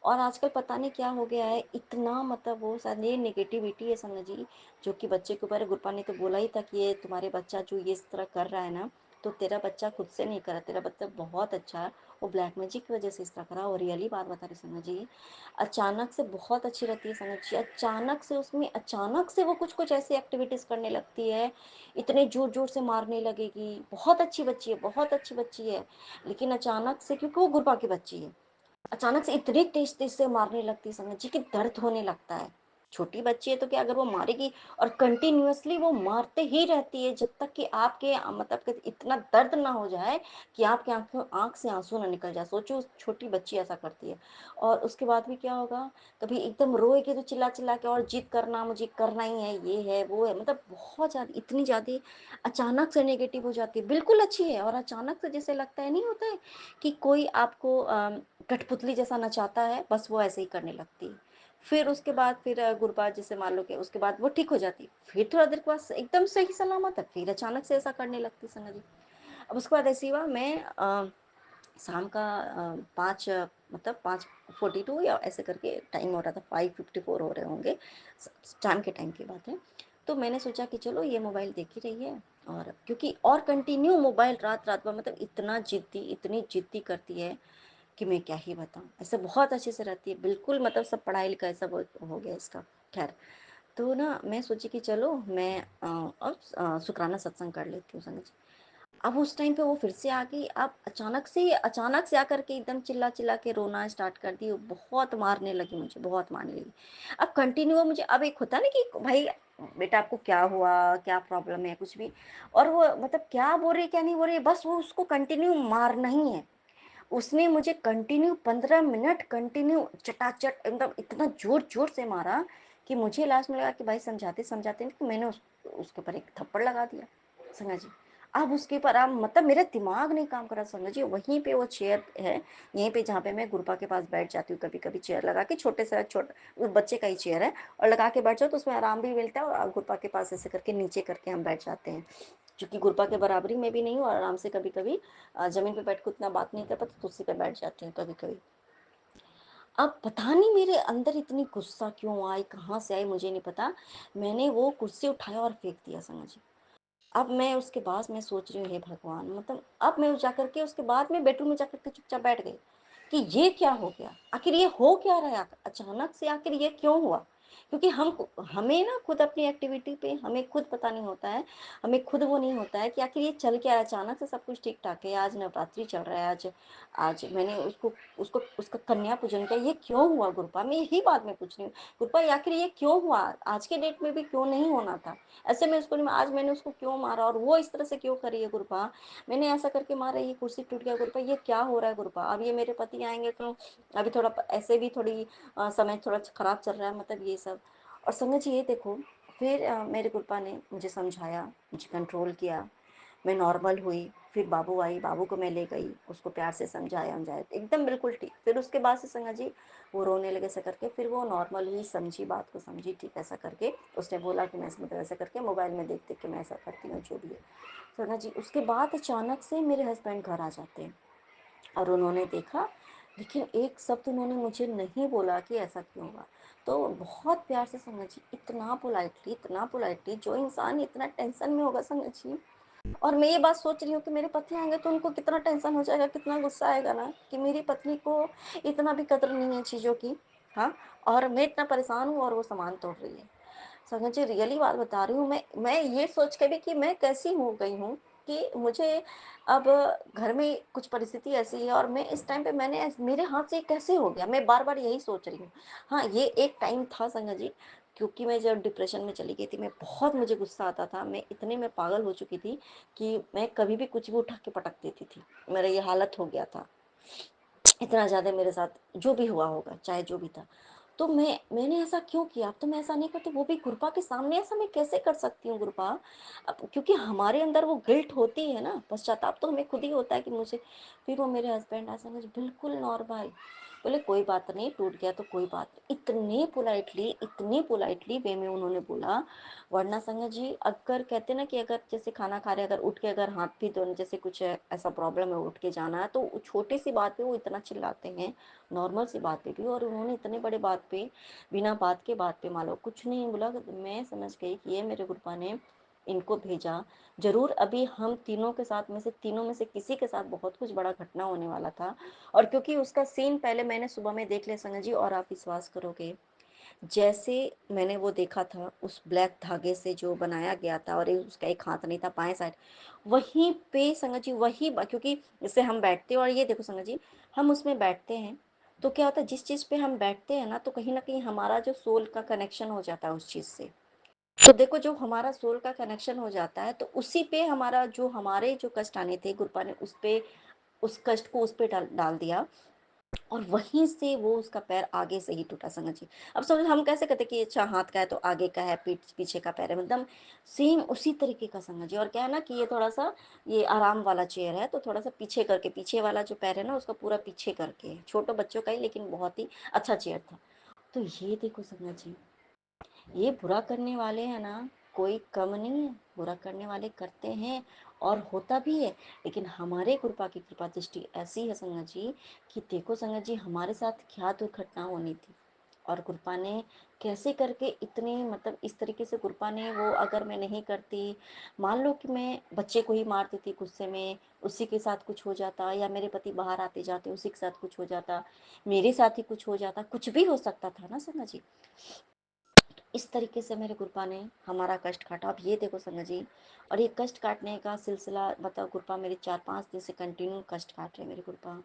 और आजकल पता नहीं क्या हो गया है, इतना मतलब वो शायद ये नेगेटिविटी है संगत जी, जो कि बच्चे के ऊपर गुरपा ने तो बोला ही था कि ये तुम्हारे बच्चा जो ये इस तरह कर रहा है ना, तो तेरा बच्चा खुद से नहीं करा, तेरा बच्चा बहुत अच्छा है, वो ब्लैक मैजिक की वजह से इस तरह करा। और रियली बात बता रही संगत जी, अचानक से बहुत अच्छी रहती है संगत जी, अचानक से उसमें अचानक से वो कुछ कुछ ऐसी एक्टिविटीज करने लगती है, इतने जोर जोर से मारने लगेगी। बहुत अच्छी बच्ची है, बहुत अच्छी बच्ची है, लेकिन अचानक से क्योंकि वो गुरबा की बच्ची है, अचानक से इतनी तेज तेज से मारने लगती है समझ जी कि दर्द होने लगता है। छोटी बच्ची है तो क्या, अगर वो मारेगी और कंटिन्यूअसली वो मारते ही रहती है जब तक कि आपके मतलब कि इतना दर्द ना हो जाए कि आपके आंख से आंसू ना निकल जाए। सोचो उस छोटी बच्ची ऐसा करती है। और उसके बाद भी क्या होगा, कभी एकदम रोएगी तो चिल्ला चिल्ला के और जिद करना, मुझे करना ही है, ये है वो है, मतलब बहुत ज्यादा, इतनी ज्यादा अचानक से नेगेटिव हो जाती है। बिल्कुल अच्छी है और अचानक से जैसे लगता है, नहीं होता है कि कोई आपको कठपुतली जैसा नचाता है, बस वो ऐसे ही करने लगती है। फिर उसके बाद फिर गुरबाज जैसे मान लो कि उसके बाद वो ठीक हो जाती, फिर थोड़ा देर के बाद एकदम सही सलामत है, फिर अचानक से ऐसा करने लगती संगत जी। अब उसके बाद ऐसी हुआ, मैं शाम का 5 मतलब 5:42 या ऐसे करके टाइम हो रहा था, 5:54 हो रहे होंगे, शाम के टाइम की बात है। तो मैंने सोचा कि चलो ये मोबाइल देख ही रही है, और क्योंकि और कंटिन्यू मोबाइल रात रात भर, मतलब इतनी जिद्दी करती है कि मैं क्या ही बताऊँ। ऐसे बहुत अच्छे से रहती है बिल्कुल, मतलब सब पढ़ाई लिखाई सब हो गया इसका। खैर, तो ना मैं सोची कि चलो मैं अब शुक्राना सत्संग कर लेती हूँ संगत जी। अब उस टाइम पे वो फिर से आ गई। अब अचानक से आकर के एकदम चिल्ला चिल्ला के रोना स्टार्ट कर दी, बहुत मारने लगी मुझे, बहुत मारने लगी। अब कंटिन्यू मुझे, अब एक होता ना कि भाई बेटा आपको क्या हुआ, क्या प्रॉब्लम है, कुछ भी, और वो मतलब क्या बोल रही क्या नहीं बोल रही, बस वो उसको कंटिन्यू मारना ही है। उसने मुझे कंटिन्यू 15 मिनट कंटिन्यू चटाचट एकदम इतना जोर जोर से मारा कि मुझे लास्ट में लगा कि भाई समझाते कि मैंने उसके ऊपर एक थप्पड़ लगा दिया संगा जी। अब उसके ऊपर अब मतलब मेरा दिमाग नहीं काम कर रहा संगा जी। वहीं पे वो चेयर है, यहीं पे जहाँ पे मैं गुरपा के पास बैठ जाती हूँ कभी कभी, चेयर लगा के, छोटे से छोटा उस बच्चे का ही चेयर है, और लगा के बैठ जाओ तो उसमें आराम भी मिलता है, और गुरपा के पास ऐसे करके नीचे करके हम बैठ जाते हैं, क्योंकि गुरपा के बराबरी में भी नहीं हूँ, और आराम से कभी कभी जमीन पे बैठ के उतना बात नहीं कर पाती तो उसी पे बैठ जाती हूँ कभी कभी। अब पता नहीं मेरे अंदर इतनी गुस्सा क्यों आई, कहाँ से आई मुझे नहीं पता, मैंने वो कुर्सी उठाया और फेंक दिया समझ। अब मैं उसके बाद मैं सोच रही हूँ हे भगवान, मतलब अब मैं जाकर के उसके बाद में बेडरूम में जाकर के चुपचाप बैठ गई कि ये क्या हो गया, आखिर ये हो क्या रहा है अचानक से, आखिर ये क्यों हुआ। क्योंकि हमें ना खुद अपनी एक्टिविटी पे हमें खुद पता नहीं होता है, हमें खुद वो नहीं होता है कि आखिर ये चल क्या रहा है। अचानक से सब कुछ ठीक ठाक है, आज नवरात्रि चल रहा है, आज आज मैंने उसको उसको उसका कन्या पूजन किया, ये क्यों हुआ गुरपा, मैं यही बात में पूछ रही हूँ गुरपा, आखिर ये क्यों हुआ, आज के डेट में भी क्यों नहीं होना था। ऐसे में उसको आज मैंने उसको क्यों मारा, और वो इस तरह से क्यों करी है गुरपा, मैंने ऐसा करके मारा, ये कुर्सी टूट गया गुरपा, ये क्या हो रहा है गुरपा। अब ये मेरे पति आएंगे तो अभी थोड़ा ऐसे भी थोड़ी समय थोड़ा खराब चल रहा है, मतलब ये सब। और संगत जी ये देखो, फिर मेरे गुरपा ने मुझे समझाया, मुझे कंट्रोल किया, मैं नॉर्मल हुई। फिर बाबू आई, बाबू को मैं ले गई, उसको प्यार से समझाया समझाया एकदम बिल्कुल ठीक। फिर उसके बाद से संगत जी वो रोने लगे ऐसा करके, फिर वो नॉर्मल हुई, समझी बात को, समझी ठीक ऐसा करके। उसने बोला कि मैं मतलब ऐसा करके मोबाइल में देख देख के मैं ऐसा करती हूँ जो भी है संगत जी। उसके बाद अचानक से मेरे हस्बैंड घर आ जाते हैं, और उन्होंने देखा, लेकिन एक शब्द उन्होंने मुझे नहीं बोला कि ऐसा क्यों हुआ। तो बहुत प्यार से संगत जी, इतना पोलाइटली, जो इंसान इतना टेंशन में होगा संगत जी, और मैं ये बात सोच रही हूँ कि मेरे पति आएंगे तो उनको कितना टेंशन हो जाएगा, कितना गुस्सा आएगा ना, कि मेरी पत्नी को इतना भी कदर नहीं है चीज़ों की। हाँ, और मैं इतना परेशान हूँ और वो सामान तोड़ रही है। संगत जी रियली बात बता रही हूँ, मैं ये सोच के भी कि मैं कैसी हो गई हूँ कि मुझे अब घर में कुछ परिस्थिति ऐसी है, और मैं इस टाइम पे मेरे हाथ से कैसे हो गया, मैं बार बार यही सोच रही हूँ। हाँ, ये एक टाइम था संगत जी, क्योंकि मैं जब डिप्रेशन में चली गई थी, मैं बहुत मुझे गुस्सा आता था, मैं इतने में पागल हो चुकी थी कि मैं कभी भी कुछ भी उठा के पटक देती थी, मेरा ये हालत हो गया था, इतना ज़्यादा मेरे साथ जो भी हुआ होगा, चाहे जो भी था। तो मैंने ऐसा क्यों किया, अब तो मैं ऐसा नहीं करती, वो भी गुरपा के सामने ऐसा मैं कैसे कर सकती हूँ गुरपा। अब क्योंकि हमारे अंदर वो गिल्ट होती है ना, पश्चाताप तो हमें खुद ही होता है कि मुझे। फिर वो मेरे हस्बैंड ऐसा मुझे बिल्कुल नॉर्मल बोले, कोई बात नहीं, टूट गया तो कोई बात नहीं, इतनी पोलाइटली वे में उन्होंने बोला। वरना संगत जी अगर कहते ना कि अगर जैसे खाना खा रहे, अगर उठ के अगर हाथ भी धोने, जैसे कुछ ऐसा प्रॉब्लम है उठ के जाना है, तो छोटी सी बात पे वो इतना चिल्लाते हैं, नॉर्मल सी बात पे भी। और उन्होंने इतने बड़े बात पे, बिना बात के बात पे मान लो कुछ नहीं बोला, मैं समझ गई कि ये मेरे गुरुपा ने इनको भेजा जरूर। अभी हम तीनों के साथ में से, तीनों में से किसी के साथ बहुत कुछ बड़ा घटना होने वाला था। और क्योंकि उसका सीन पहले मैंने सुबह में देख लिया संगत जी, और आप विश्वास करोगे, जैसे मैंने वो देखा था उस ब्लैक धागे से जो बनाया गया था, और उसका एक हाथ नहीं था बाएं साइड, वहीं पे संगत जी क्योंकि जैसे हम बैठते हैं, और ये देखो संगत जी, हम उसमें बैठते हैं तो क्या होता है, जिस चीज़ पे हम बैठते हैं ना, तो कहीं ना कहीं हमारा जो सोल का कनेक्शन हो जाता है उस चीज़ से। तो देखो, जो हमारा सोल का कनेक्शन हो जाता है, तो उसी पे हमारे जो कष्ट आने थे, गुरुपा ने उस पे, उस कष्ट को उस पे डाल दिया, और वहीं से वो उसका पैर आगे से ही टूटा संगत जी। अब समझ हम कैसे कहते कि अच्छा हाथ का है तो आगे का है, पीठ पीछे का पैर है, मतलब सेम उसी तरीके का संगत जी। और क्या है ना कि ये थोड़ा सा ये आराम वाला चेयर है, तो थोड़ा सा पीछे करके, पीछे वाला जो पैर है ना उसका पूरा पीछे करके, छोटे बच्चों का ही लेकिन बहुत ही अच्छा चेयर था। तो ये देखो संगत जी, ये बुरा करने वाले हैं ना, कोई कम नहीं है, बुरा करने वाले करते हैं और होता भी है। लेकिन हमारे कृपा की कृपा दृष्टि ऐसी है संगत जी, कि देखो संगत जी हमारे साथ क्या दुर्घटना होनी थी, और कृपा ने कैसे करके इतनी, मतलब इस तरीके से कृपा ने वो, अगर मैं नहीं करती, मान लो कि मैं बच्चे को ही मार देती गुस्से में, उसी के साथ कुछ हो जाता, या मेरे पति बाहर आते जाते उसी के साथ कुछ हो जाता, मेरे साथ ही कुछ हो जाता, कुछ भी हो सकता था ना संगत जी। इस तरीके से मेरे गुरपा ने हमारा कष्ट काटा। अब ये देखो संगत जी, और ये कष्ट काटने का सिलसिला, मतलब गुरपा मेरे 4-5 दिन से कंटिन्यू कष्ट काट रहे मेरे गुरपा,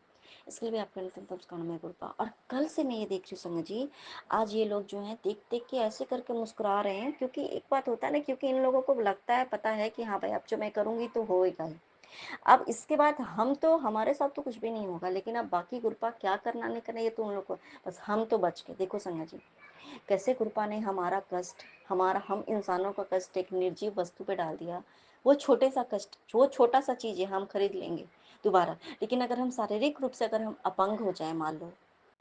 इसके लिए भी आपका नमस्कार मेरे गुरपा। और कल से मैं ये देख रही हूँ संगत जी, आज ये लोग जो हैं देख देख के ऐसे करके मुस्कुरा रहे हैं, क्योंकि एक बात होता है ना, क्योंकि इन लोगों को लगता है, पता है कि हाँ भाई अब जो मैं करूँगी तो होएगा ही, अब इसके बाद हम तो हमारे साथ तो कुछ भी नहीं होगा, लेकिन अब बाकी गुरपा क्या करना नहीं करना ये तो उन लोग को, बस हम तो बच के देखो संगत जी कैसे कृपा ने हमारा कष्ट, हमारा हम इंसानों का कष्ट एक निर्जीव वस्तु पे डाल दिया। वो छोटे सा कष्ट, वो छोटा सा चीज है, हम खरीद लेंगे दोबारा, लेकिन अगर हम शारीरिक रूप से अगर हम अपंग हो जाए मान लो,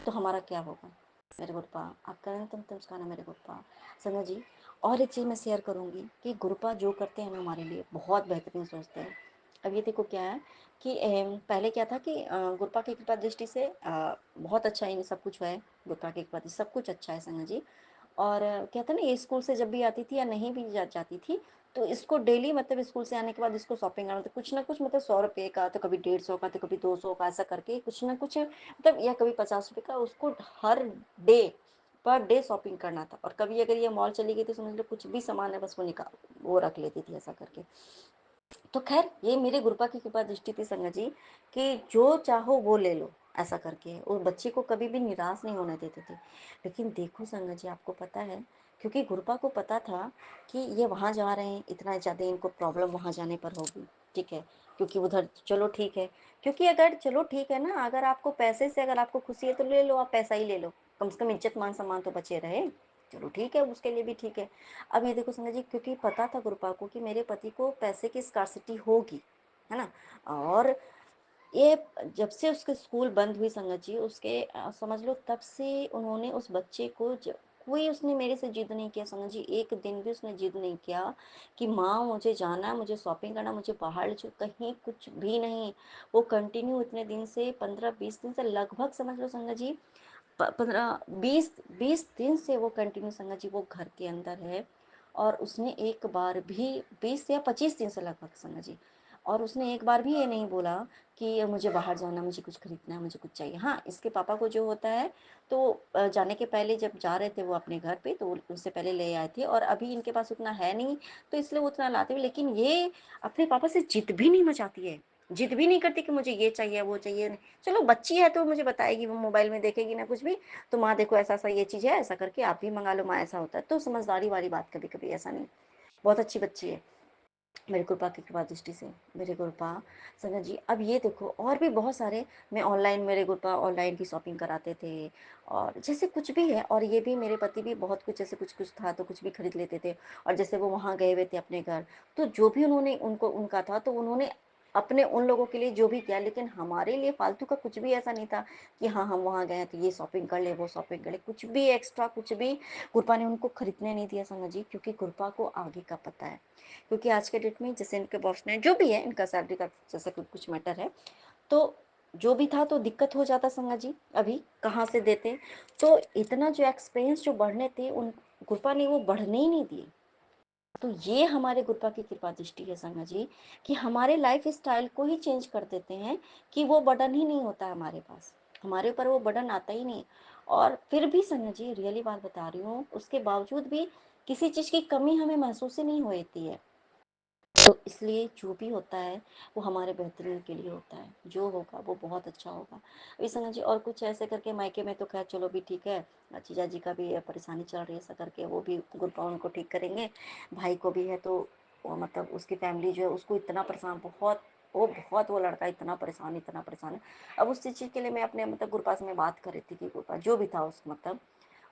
तो हमारा क्या होगा। मेरे गुरुपा आपका अनंतम नमस्कार मेरे गुरुपा। संगत जी और एक चीज़ मैं शेयर करूंगी कि गुरुपा जो करते हैं ना हमारे लिए बहुत बेहतरीन सोचते हैं। अब ये देखो क्या है कि पहले क्या था कि गुरुपा की कृपा दृष्टि से बहुत अच्छा ही सब कुछ है। गुरुपा की कृपा दृष्टि सब कुछ अच्छा है संगत जी। और क्या था ना, ये स्कूल से जब भी आती थी या नहीं भी जाती थी, तो इसको डेली मतलब स्कूल से आने के बाद इसको शॉपिंग करना, मतलब कुछ ना कुछ, मतलब 100 रुपये का, तो कभी 150 का, तो कभी 200 का, ऐसा करके कुछ ना कुछ मतलब, या कभी 50 रुपये का, उसको हर डे पर डे शॉपिंग करना था। और कभी अगर ये मॉल चली गई तो समझ लो कुछ भी सामान है बस वो निकाल वो रख लेती थी ऐसा करके। तो खैर ये मेरे गुरुपा की कृपा दृष्टि थी संगत जी कि जो चाहो वो ले लो ऐसा करके, और बच्चे को कभी भी निराश नहीं होने देते थे। लेकिन देखो संगत जी आपको पता है, क्योंकि गुरुपा को पता था कि ये वहाँ जा रहे हैं, इतना ज़्यादा इनको प्रॉब्लम वहाँ जाने पर होगी, ठीक है, क्योंकि उधर चलो ठीक है, क्योंकि अगर चलो ठीक है ना, अगर आपको पैसे से अगर आपको खुशी है तो ले लो, आप पैसा ही ले लो, कम से कम इज्जत मान सम्मान तो बचे रहे, चलो ठीक है उसके लिए भी ठीक है। अब ये देखो संगत जी, क्योंकि पता था गुरुपा को कि मेरे पति को पैसे की स्कार्सिटी होगी, है ना, और ये जब से उसके स्कूल बंद हुई संगत जी, उसके समझ लो तब से उन्होंने उस बच्चे को कोई उसने मेरे से जिद नहीं किया संगत जी, एक दिन भी उसने जिद नहीं किया कि माँ मुझे जाना है, मुझे शॉपिंग करना, मुझे बाहर ले चलो, कहीं कुछ भी नहीं। वो कंटिन्यू इतने दिन से 15-20 दिन से लगभग समझ लो संगत जी 15-20 दिन से वो कंटिन्यू संगत जी वो घर के अंदर है। और उसने एक बार भी 20 या 25 दिन से लगभग संगत जी, और उसने एक बार भी ये नहीं बोला कि मुझे बाहर जाना, मुझे कुछ खरीदना है, मुझे कुछ चाहिए। हाँ इसके पापा को जो होता है, तो जाने के पहले जब जा रहे थे वो अपने घर पे, तो उससे पहले ले आए थे, और अभी इनके पास उतना है नहीं, तो इसलिए वो उतना लाते हुए, लेकिन ये अपने पापा से जिद भी नहीं मचाती है, जिद भी नहीं करती कि मुझे ये चाहिए वो चाहिए। चलो बच्ची है तो मुझे बताएगी, वो मोबाइल में देखेगी ना कुछ भी, तो माँ देखो ऐसा ऐसा ये चीज़ है, ऐसा करके आप भी मंगा लो माँ, ऐसा होता है, तो समझदारी वाली बात, कभी कभी ऐसा नहीं, बहुत अच्छी बच्ची है मेरे कृपा की कृपा दृष्टि से। मेरे कृपा संगत जी अब ये देखो और भी बहुत सारे, मैं ऑनलाइन, मेरे कृपा ऑनलाइन भी शॉपिंग कराते थे, और जैसे कुछ भी है, और ये भी मेरे पति भी बहुत कुछ, जैसे कुछ कुछ था तो कुछ भी खरीद लेते थे। और जैसे वो वहाँ गए हुए थे अपने घर, तो जो भी उन्होंने उनको उनका था, तो उन्होंने अपने उन लोगों के लिए जो भी किया, लेकिन हमारे लिए फालतू का कुछ भी ऐसा नहीं था कि हाँ हम वहाँ गए हैं तो ये शॉपिंग कर ले, वो शॉपिंग कर ले, कुछ भी एक्स्ट्रा कुछ भी कृपा ने उनको खरीदने नहीं दिया संगत जी, क्योंकि कृपा को आगे का पता है। क्योंकि आज के डेट में जैसे इनके बॉस ने जो भी है, इनका सैलरी का जैसे कुछ मैटर है, तो जो भी था तो दिक्कत हो जाता संगत जी, अभी कहाँ से देते, तो इतना जो एक्सपेंस जो बढ़ने थे उन कृपा ने वो बढ़ने ही नहीं दिए। तो ये हमारे गुरुपा की कृपा दृष्टि है संगत जी, कि हमारे लाइफ स्टाइल को ही चेंज कर देते हैं, कि वो बर्डन ही नहीं होता हमारे पास, हमारे ऊपर वो बर्डन आता ही नहीं। और फिर भी संगत जी रियली बात बता रही हूँ, उसके बावजूद भी किसी चीज़ की कमी हमें महसूस ही नहीं होती है। तो इसलिए जो भी होता है वो हमारे बेहतरीन के लिए होता है, जो होगा वो बहुत अच्छा होगा। अभी संगत जी और कुछ ऐसे करके मायके में तो खैर चलो भी ठीक है, जीजा जी का भी परेशानी चल रही है, ऐसा करके वो भी गुरुपा उनको ठीक करेंगे। भाई को भी है तो वो मतलब उसकी फैमिली जो है उसको इतना परेशान, बहुत वो लड़का इतना परेशान है। अब उस चीज़ के लिए मैं अपने मतलब गुरुपा से मैं बात कर रही थी कि गुरुपा जो भी था उस मतलब,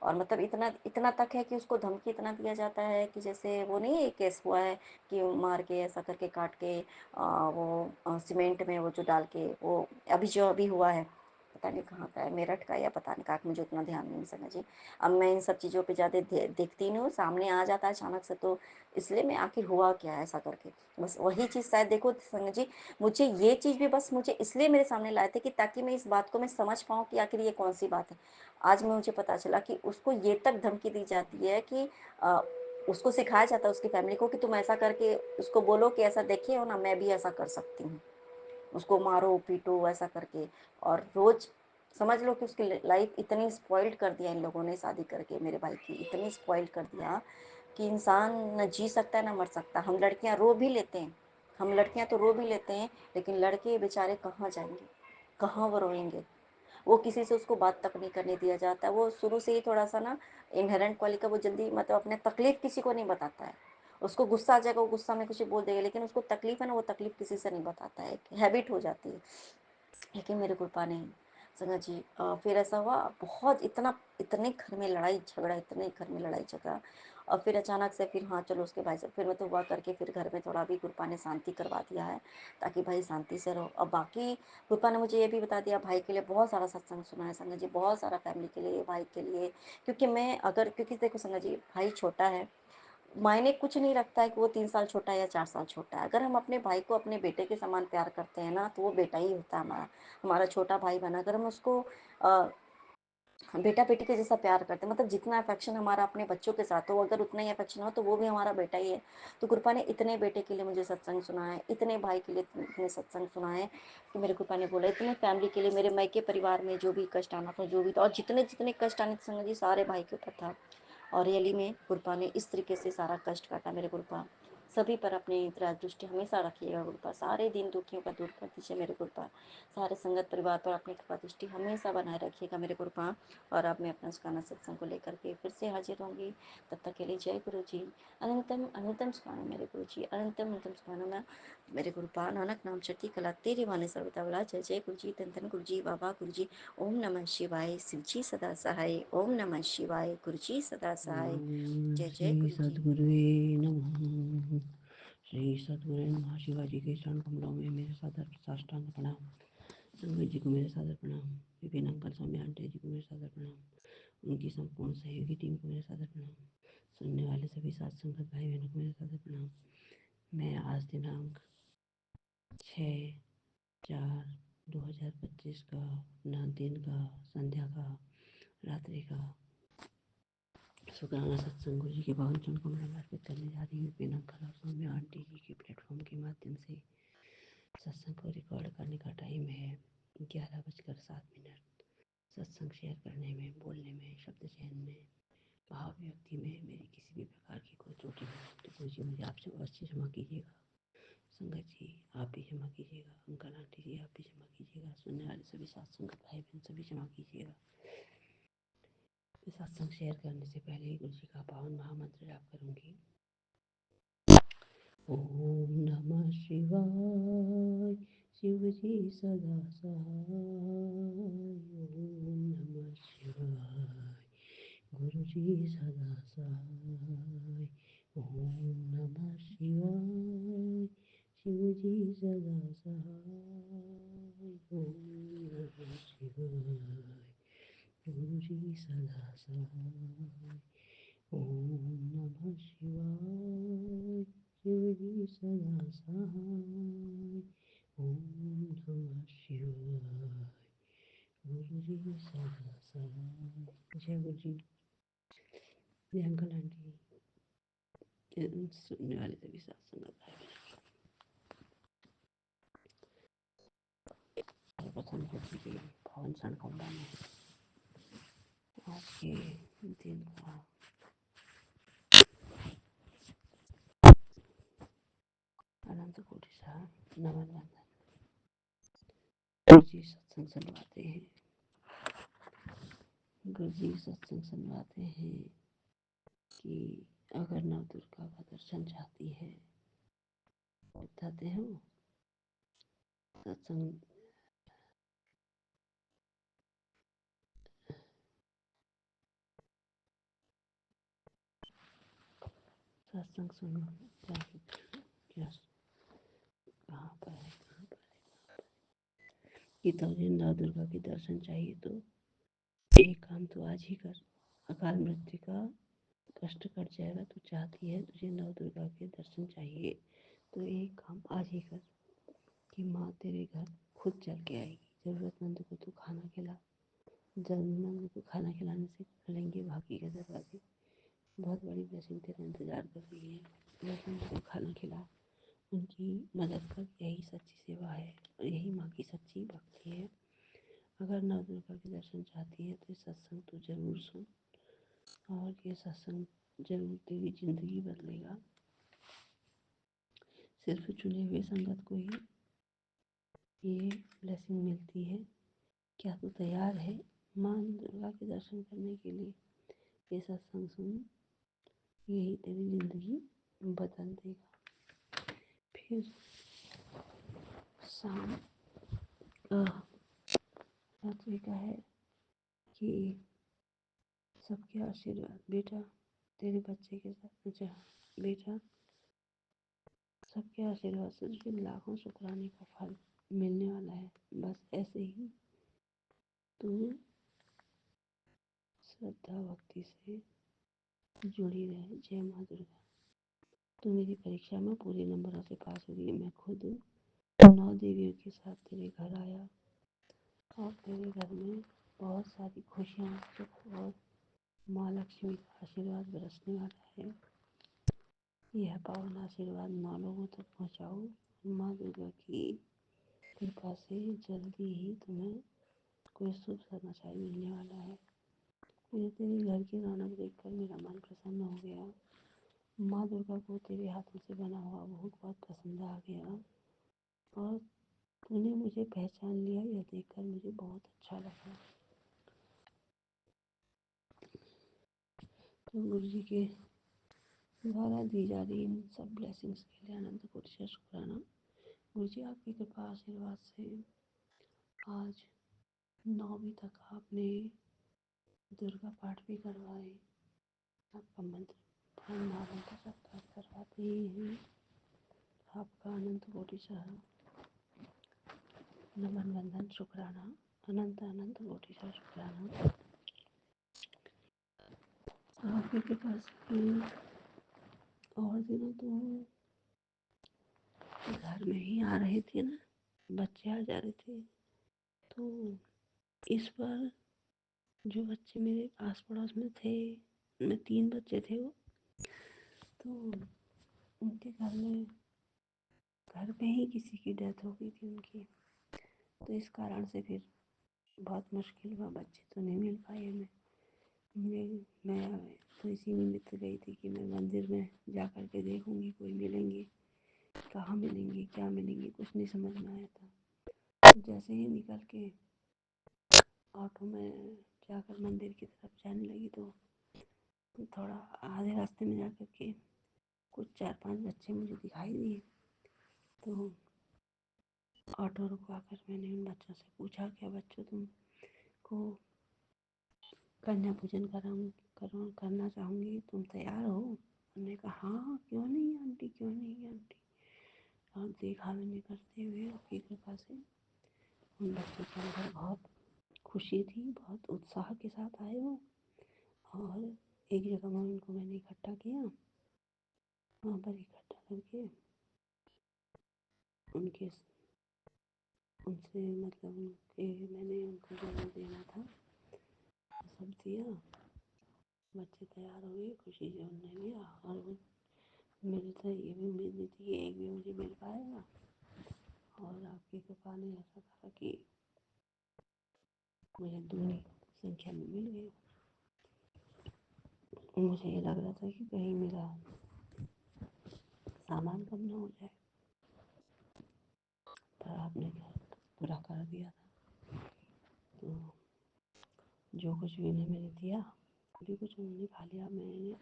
और मतलब इतना इतना तक है कि उसको धमकी इतना दिया जाता है कि जैसे वो नहीं एक केस हुआ है कि मार के ऐसा करके काट के सीमेंट में वो जो डाल के वो अभी जो अभी हुआ है, पता नहीं कहाँ का है, मेरठ का या पता नहीं कहाँ का, मुझे उतना ध्यान नहीं समझिए। अब मैं इन सब चीज़ों पे ज़्यादा देखती नहीं हूँ, सामने आ जाता है अचानक से, तो इसलिए मैं आखिर हुआ क्या है ऐसा करके, बस वही चीज़ शायद देखो संगत जी, मुझे ये चीज़ भी बस मुझे इसलिए मेरे सामने लाए थे कि ताकि मैं इस बात को मैं समझ पाऊँ कि आखिर ये कौन सी बात है। आज में मुझे पता चला कि उसको ये तक धमकी दी जाती है कि उसको सिखाया जाता है उसकी फैमिली को कि तुम ऐसा करके उसको बोलो कि ऐसा देखे हो ना, मैं भी ऐसा कर सकती हूँ, उसको मारो पीटो ऐसा करके। और रोज समझ लो कि उसकी लाइफ इतनी स्पॉइल्ड कर दिया इन लोगों ने शादी करके, मेरे भाई की इतनी स्पॉइल्ड कर दिया कि इंसान न जी सकता है ना मर सकता। हम लड़कियां रो भी लेते हैं, हम लड़कियां तो रो भी लेते हैं, लेकिन लड़के बेचारे कहाँ जाएंगे, कहाँ वो रोएंगे। वो किसी से उसको बात तक नहीं करने दिया जाता है, वो शुरू से ही थोड़ा सा ना इनहेरेंट क्वालिटी का, वो जल्दी मतलब अपने तकलीफ किसी को नहीं बताता है, उसको गुस्सा आ जाएगा, वो गुस्सा में कुछ बोल देगा, लेकिन उसको तकलीफ है ना, वो तकलीफ किसी से नहीं बताता है, हैबिट हो जाती है। लेकिन मेरे गुरुपा ने संगत जी फिर ऐसा हुआ, बहुत इतने घर में लड़ाई झगड़ा, इतने घर में लड़ाई झगड़ा, और फिर अचानक से फिर हाँ चलो उसके भाई से फिर मैं तो हुआ करके फिर घर में थोड़ा भी गुरुपा ने शांति करवा दिया है, ताकि भाई शांति से रहो। और बाकी गुरुपा ने मुझे ये भी बता दिया, भाई के लिए बहुत सारा सत्संग सुना है संगत जी, बहुत सारा फैमिली के लिए, भाई के लिए। क्योंकि मैं अगर क्योंकि देखो संगत जी, भाई छोटा है, मायने कुछ नहीं रखता है कि वो 3 साल छोटा है या 4 साल छोटा है। अगर हम अपने भाई को अपने बेटे के समान प्यार करते हैं ना, तो वो बेटा ही होता है हमारा, हमारा छोटा भाई बना। अगर हम उसको बेटा बेटी के जैसा प्यार करते हैं, मतलब जितना अफेक्शन हमारा अपने बच्चों के साथ हो, अगर उतना ही अफेक्शन हो तो वो भी हमारा बेटा ही है। तो कृपा ने इतने बेटे के लिए मुझे सत्संग सुना है, इतने भाई के लिए इतने सत्संग सुना है, कि मेरे कृपा ने बोला इतने फैमिली के लिए, मेरे मायके परिवार में जो भी कष्ट आना था, जो भी था, और जितने जितने कष्ट आने थे संगत जी, सारे भाई के ऊपर था। और रियली में गुरुपा ने इस तरीके से सारा कष्ट काटा। मेरे गुरुपा सभी पर अपनी दया दृष्टि हमेशा रखिएगा गुरुपा, सारे दिन दुखियों का दूर कर दीजिए मेरे गुरुपा, सारे संगत परिवार पर अपनी कृपा दृष्टि हमेशा बनाए रखिएगा मेरे गुरुपा। और अब मैं अपना सुखाना सत्संग को लेकर के फिर से हाजिर होंगी, तब तक के लिए जय गुरु जी। अनंतम अनंतम सुखाना मेरे गुरु जी, अनंतम अनंतम सुखाना मैं मेरे गुरुपा। नानक नाम चढ़ती कला तेरे वाने सर्वदा बोला, जय जय गुरु जी, धन धन गुरु जी, बाबा गुरु जी। ओम नमः शिवाय, शिव जी सदा सहाय। ओम नमः शिवाय, गुरु जी सदा सहाय। जय श्री जय गुरु जी। सद्गुरुवे नमः। श्री सद्गुरुवे नमः। शिवाजी के चरण कमलों में मेरे सादर साष्टांग प्रणाम। संगत जी को मेरे सादर प्रणाम। विपिन अंकल स्वामी आंटी जी को मेरे सादर प्रणाम। उनकी संपूर्ण सहयोगी टीम को मेरे सादर प्रणाम। सुनने वाले सभी साथ संगत भाई बहनों को मेरे सादर प्रणाम। मैं आज दिनांक 6/4/2025 का दिन का, संध्या का, रात्रि का शुक्राना सत्संग गुरु जी के पावन चरण कमलों में अर्पित करने जा रही हूँ। विपिन अंकल और स्वामी आंटी जी के प्लेटफॉर्म के माध्यम से सत्संग को रिकॉर्ड करने का टाइम है 11:07। सत्संग शेयर करने में, बोलने में, शब्द चयन में, भाव व्यक्ति में मेरी किसी भी प्रकार की कोई त्रुटि हो तो गुरु जी मुझे आपसे अवश्य क्षमा कीजिएगा। संगत जी आप भी क्षमा कीजिएगा, अंकल आंटी जी आप भी क्षमा कीजिएगा, सुनने वाले सभी साथ संगत भाई बहन सभी क्षमा कीजिएगा। सत्संग शेयर करने से पहले ही गुरु जी का पावन महामंत्र जाप करूंगी। ओम नमः शिवाय, शिव जी सदा सहाय। ओम नमः शिवाय, गुरु जी सदा सहाय। ओम नमः शिवाय, शिव जी सदा सहाय। ओम नमः शिवाय, गुरु जी सदा सहाय। ओम नमः शिवाय, शिव जी सदा सहाय। ओम नमः शिवाय, गुरु जी सदा सहाय। जय गुरु जी। जय अंकल आंटी, सुनने वाले सभी साथ संगत भाई सर्वप्रथम गुरु जी के पावन क्षण कमला में आज के दिन का अनंत कोटि सा नमन वंदन। गुरु जी सत्संग सुनवाते हैं, गुरु जी सत्संग सुनवाते हैं कि अगर नव दुर्गा का दर्शन चाहती है, बताते हैं वो सत्संग सत्संग सुनो। क्या कहाँ पर है, कहाँ पर है कि तुझे नव दुर्गा के दर्शन चाहिए तो एक काम तो आज ही कर। अकाल मृत्यु का कष्ट कट जाएगा। तू चाहती है, तुझे नव दुर्गा के दर्शन चाहिए तो एक काम आज ही कर कि माँ तेरे घर खुद चल के आएगी। जरूरतमंद को तू खाना खिला। जरूरतमंद को खाना खिलाने से खुलेंगे बाकी के दरवाजे। बहुत बड़ी ब्लेसिंग तेरा इंतजार कर रही है। जरूरतमंद को खाना खिला, उनकी मदद कर। यही सच्ची सेवा है और यही माँ की सच्ची भक्ति है। अगर नव दुर्गा के दर्शन चाहती है तो सत्संग तो जरूर सुन, और ये सत्संग जरूर तेरी जिंदगी बदलेगा। सिर्फ चुने हुए संगत को ही ये ब्लेसिंग मिलती है। क्या तू तैयार है माँ दुर्गा के दर्शन करने के लिए? ये सत्संग सुन, यही तेरी जिंदगी बदल देगा। फिर शाम रात्रि का है कि सबके आशीर्वाद बेटा, तेरे बच्चे के साथ जा बेटा, सबके आशीर्वाद से तुझे लाखों शुक्राने का फल मिलने वाला है। बस ऐसे ही तू श्रद्धा भक्ति से जुड़ी रहे। जय माँ दुर्गा। तू मेरी परीक्षा में पूरे नंबरों से पास हुई। मैं खुद 9 देवियों के साथ तेरे घर आया और तेरे घर में बहुत सारी खुशियाँ, सुख और माँ लक्ष्मी का आशीर्वाद बरसने वाला है। यह पावन आशीर्वाद 9 लोगों तक पहुँचाओ। माँ दुर्गा की कृपा से जल्दी ही तुम्हें कोई शुभ समाचार मिलने वाला है। मुझे तेरे घर की रौनक देखकर मेरा मन प्रसन्न हो गया। माँ दुर्गा को तेरे हाथों से बना हुआ भोग बहुत पसंद आ गया और तूने मुझे पहचान लिया, यह देखकर मुझे बहुत अच्छा लगा। तो गुरु जी के द्वारा दी जा रही इन सब ब्लेसिंग्स के लिए अनंत कोटि से शुक्राना। गुरु जी आपकी कृपा आशीर्वाद से आज 9वीं तक आपने दुर्गा पाठ भी करवाए, आपका मंत्र मंत्र सब पाठ करवाते ही हैं। आपका अनंत कोटि से नमन बंधन शुक्राना, अनंत अनंत कोटि से शुक्राना। आपकी कृपा से और दिनों तो घर में ही आ रहे थे ना, बच्चे आ जा रहे थे, तो इस बार जो बच्चे मेरे आस पड़ोस में थे, उनमें 3 बच्चे थे वो, तो उनके घर में ही किसी की डेथ हो गई थी उनकी। तो इस कारण से फिर बहुत मुश्किल हुआ, बच्चे तो नहीं मिल पाए हमें। मैं तो इसी निमित्त गई थी कि मैं मंदिर में जा कर के देखूंगी कोई मिलेंगे, कहाँ मिलेंगे, क्या मिलेंगे, कुछ नहीं समझ में आया था। तो जैसे ही निकल के ऑटो में जाकर मंदिर की तरफ जाने लगी तो थोड़ा आधे रास्ते में जाकर के कुछ 4-5 बच्चे मुझे दिखाई दिए। तो ऑटो रुकवा कर मैंने उन बच्चों से पूछा, क्या बच्चों तुमको कन्या पूजन करना चाहूँगी, तुम तैयार हो? उन्होंने कहा हाँ, क्यों नहीं आंटी, क्यों नहीं आंटी। और देखा मैंने करते हुए आपकी कृपा से उन बच्चों के अंदर बहुत खुशी थी, बहुत उत्साह के साथ आए वो। और एक जगह में उनको मैंने इकट्ठा किया, वहाँ पर इकट्ठा करके उनसे मतलब मैंने उनको जो देना था वो सब दिया। बच्चे तैयार हो गए, खुशी से उन्होंने लिया। और वो मेरे से ये भी उम्मीद नहीं थी कि एक भी मुझे मिल पाएगा, और आपकी कृपा ने ऐसा कहा कि मुझे दूनी संख्या में मिल गई। मुझे ये लग रहा था कि कहीं मेरा सामान कम ना हो जाए, पर आपने पूरा कर दिया था। तो जो कुछ भी उन्हें मैंने दिया, अभी कुछ उन्होंने खा लिया। मैंने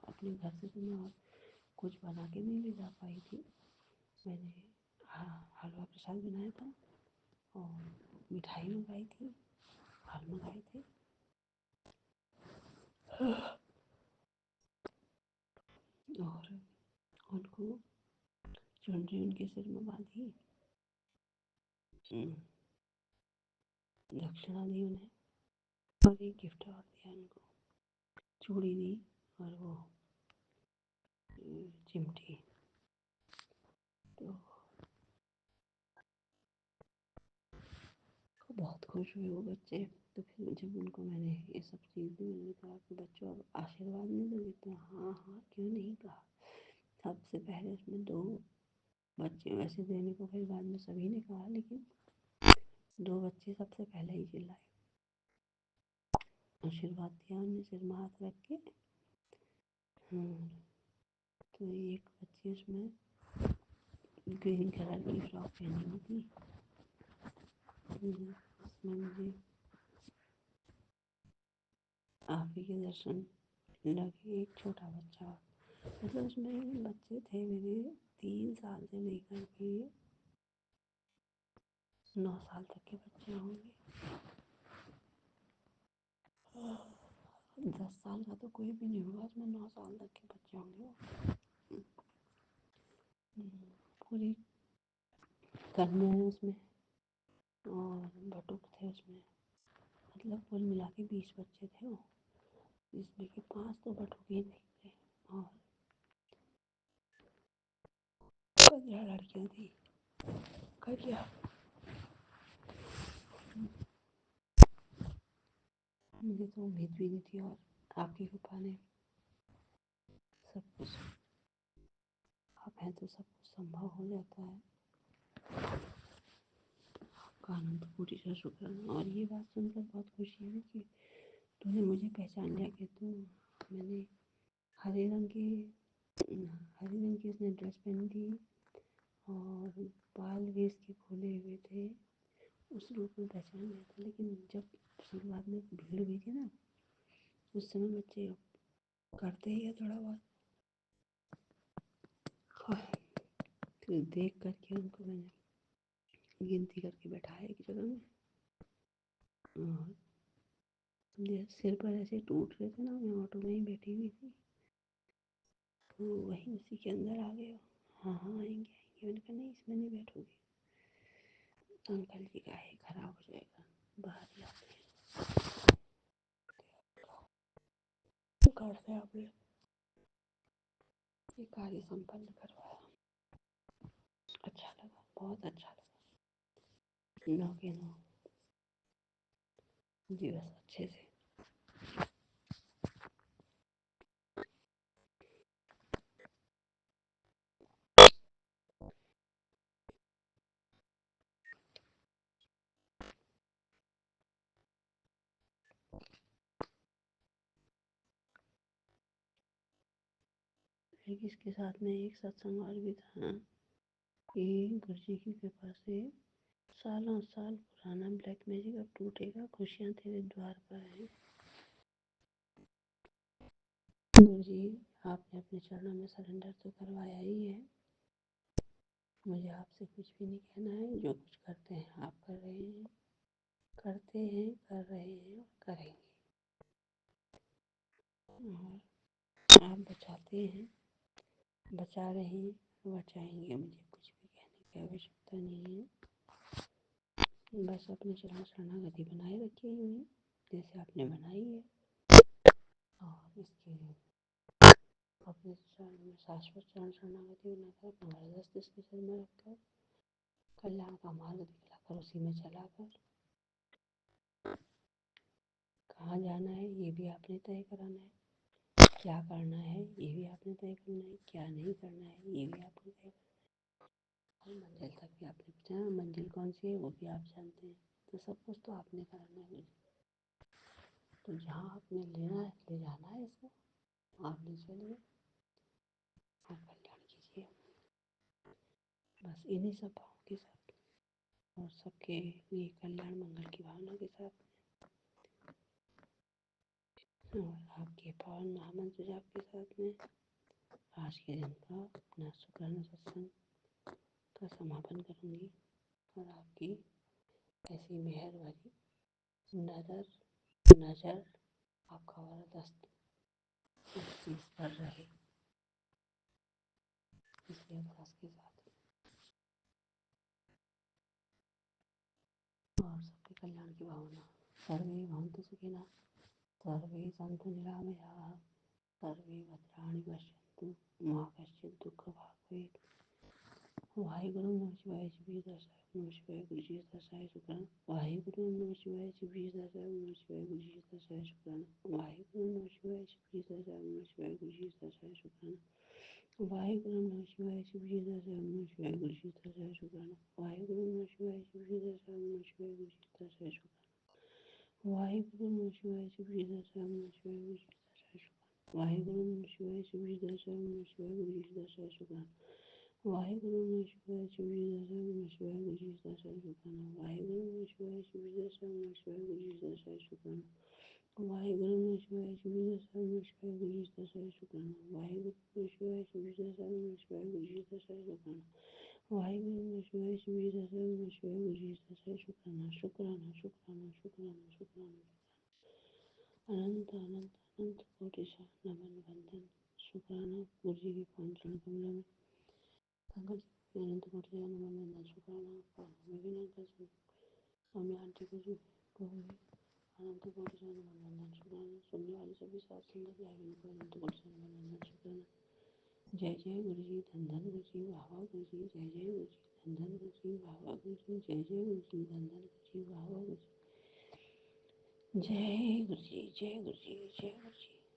अपने घर से तो मैं और कुछ बना के नहीं ले जा पाई थी। मैंने हलवा प्रसाद बनाया था और मिठाई मंगाई थी, फल मंगाए थे। और उनको चुनरी उनके सिर में बांधी, दक्षिणा दी उन्हें, और एक गिफ्ट और दिया उनको, चूड़ी दी और वो चिमटी। तो बहुत खुश हुए वो बच्चे। तो फिर जब उनको मैंने ये सब चीज़ दी, मैंने कहा कि बच्चों अब आशीर्वाद नहीं दोगे? तो हाँ हाँ, क्यों नहीं कहा। सबसे पहले उसमें 2 बच्चे वैसे देने को फिर बाद में सभी ने कहा, लेकिन 2 बच्चे सबसे पहले ही चिल्लाए, आशीर्वाद दिया उन्हें सिर में हाथ रख के। तो एक बच्ची उसमें ग्रीन कलर की फ्रॉक पहनी हुई थी। उसमें मुझे आप ही के दर्शन लगे। एक छोटा बच्चा मतलब उसमें बच्चे थे मेरे 3 साल से लेकर के 9 साल तक के बच्चे होंगे। 10 साल का तो कोई भी नहीं होगा उसमें, 9 साल तक के बच्चे होंगे वो। पूरी कन्या है उसमें और बटुक थे उसमें, मतलब कुल मिला के 20 बच्चे थे वो, जिसमें कि 5 तो बटुक ही नहीं थे और 15 लड़कियाँ थी कन्या। मुझे तो उम्मीद भी नहीं थी और आपकी कृपा ने सब कुछ, आप हैं तो सब कुछ संभव हो जाता है। आपका आनंद पूरी तरह शुक्र। और ये बात सुनकर बहुत खुशी हुई कि तूने मुझे पहचान लिया कि तू, मैंने हरे रंग की उसने ड्रेस पहनी थी और बाल भी इसके खोले हुए थे, उस रूप में पहचान लिया था। लेकिन जब शुरुआत में भीड़ हुई थी ना, उस समय बच्चे करते ही है थोड़ा बहुत, फिर देख करके उनको मैंने गिनती करके बैठाया एक जगह में और सिर पर ऐसे टूट रहे थे ना, मैं ऑटो में ही बैठी हुई थी तो वहीं उसी के अंदर आ गए। हाँ हाँ आएंगे आएंगे, मैंने कहा नहीं इसमें नहीं बैठोगी, अंकल जी का है खराब हो जाएगा, बाहर ही आते हैं। कार से आपने ये कार्य संपन्न करवाया, अच्छा लगा, बहुत अच्छा लगा। नौ के 9 दिवस अच्छे से। एक इसके साथ में एक सत्संग और भी था कि गुरु जी की कृपा से सालों साल पुराना ब्लैक मैजिक अब टूटेगा, खुशियाँ तेरे द्वार पर हैं। गुरु जी आपने अपने चरणों में सरेंडर तो करवाया ही है, मुझे आपसे कुछ भी नहीं कहना है। जो कुछ करते हैं आप कर रहे हैं, करते हैं, कर रहे हैं और करेंगे। और आप बचाते हैं, बचा रहे हैं, बचाएंगे। मुझे कुछ भी कहने की आवश्यकता नहीं है, बस अपने चरण शरणागति बनाए रखिए हुई जैसे आपने बनाई है और इसके अपने चरण में शाश्वत चरण शरणागति बनाकर अपना वरदस्त इसके सिर में रखकर कल्याण का मार्ग दिखलाकर उसी में चलाकर कहाँ जाना है ये भी आपने तय कराना है, क्या करना है ये भी आपने तय करना है, क्या नहीं करना है ये भी आपने तय करना है, और मंजिल तक भी आपने पहुँचाना, मंजिल कौन सी है वो भी आप जानते हैं। तो सब कुछ तो आपने कराना है मुझे, तो जहाँ आपने लेना है ले जाना है इसको, आप ले चलिए और कल्याण कीजिए। बस इन्हीं सब भावों के साथ और सबके लिए कल्याण मंगल की भावना के साथ और आपके पावन महामंत्र जाप के साथ में आज के दिन का अपना शुक्राना सत्संग का समापन करूँगी। और आपकी ऐसी मेहर भरी नज़र नज़र आपका वरदस्त इस चीज़ पर रहे, इसी अरदास के साथ और सबके कल्याण की भावना। सर्वे भवन्तु सुखिनः, सर्वे सन्तु निरामयाः, सर्वे भद्राणि पश्यन्तु मा कश्चित् दुःखभाग् भवेत्। वाहिगुरु नमः शिवाय जी दर्शाय नमः शिवाय गुरु जी दर्शाय शुक्रान। वाहिगुरु नमः शिवाय जी दर्शाय नमः शिवाय गुरु जी दर्शाय शुक्रान। वाहिगुरु नमः शिवाय जी दर्शाय नमः शिवाय गुरु जी दर्शाय शुक्रान। वाहिगुरु नमः शिवाय जी दर्शाय नमः शिवाय गुरु जी दर्शाय शुक्रान। वाहिगुरु नमः शिवाय जी दर्शाय नमः शिवाय गुरु जी दर्शाय शुक्रान। वाहिगुरु नमः शिवाय जी दर्शाय नमः शिवाय गुरु जी दर्शाय शुक्रान। वाहिगुरु नमः शिवाय जी दर्शाय नमः शिवाय गुरु जी दर्शाय शुक्रान। वाहिगुरु नमः शिवाय जी दर्शाय नमः शिवाय गुरु जी दर्शाय शुक्रान। वाहिगुरु नमः शिवाय जी दर्शाय नमः शिवाय गुरु जी दर्शाय शुक्रान। वाहिगुरु नमः शिवाय शिव जी दसाई नमः शिवाय गुरु जी दसाई शुक्राना वाहिगुरु नमः शिवाय शिव जी दसाई नमः शिवाय गुरु जी दसाई शुक्राना वाहिगुरु नमः शिवाय शिव जी दसाई नमः शिवाय गुरु जी दसाई शुक्राना शुक्राना शुक्राना शुक्राना शुक्राना अनंत अनंत अनंत कोटि नमन वंदन शुक्राना गुरु जी के पांच चरण कमलों में संकट के अनंत कोटि नमन वंदन शुक्राना विभिन्न अंकल स्वामी आंटी गुरु को भी अनंत कोटि नमन वंदन शुक्राना सुनने वाले सभी साथ संगत भाई बहनों को अनंत कोटि नमन वंदन शुक्राना जय जय गुरु जी धन धन गुरु जी वाह वाह गुरु जी जय जय गुरु जी धन धन गुरु जी वाह वाह गुरु जी जय जय गुरु जी धन धन गुरु जी वाह वाह गुरु जी जय गुरु जी जय गुरु जी जय गुरु जी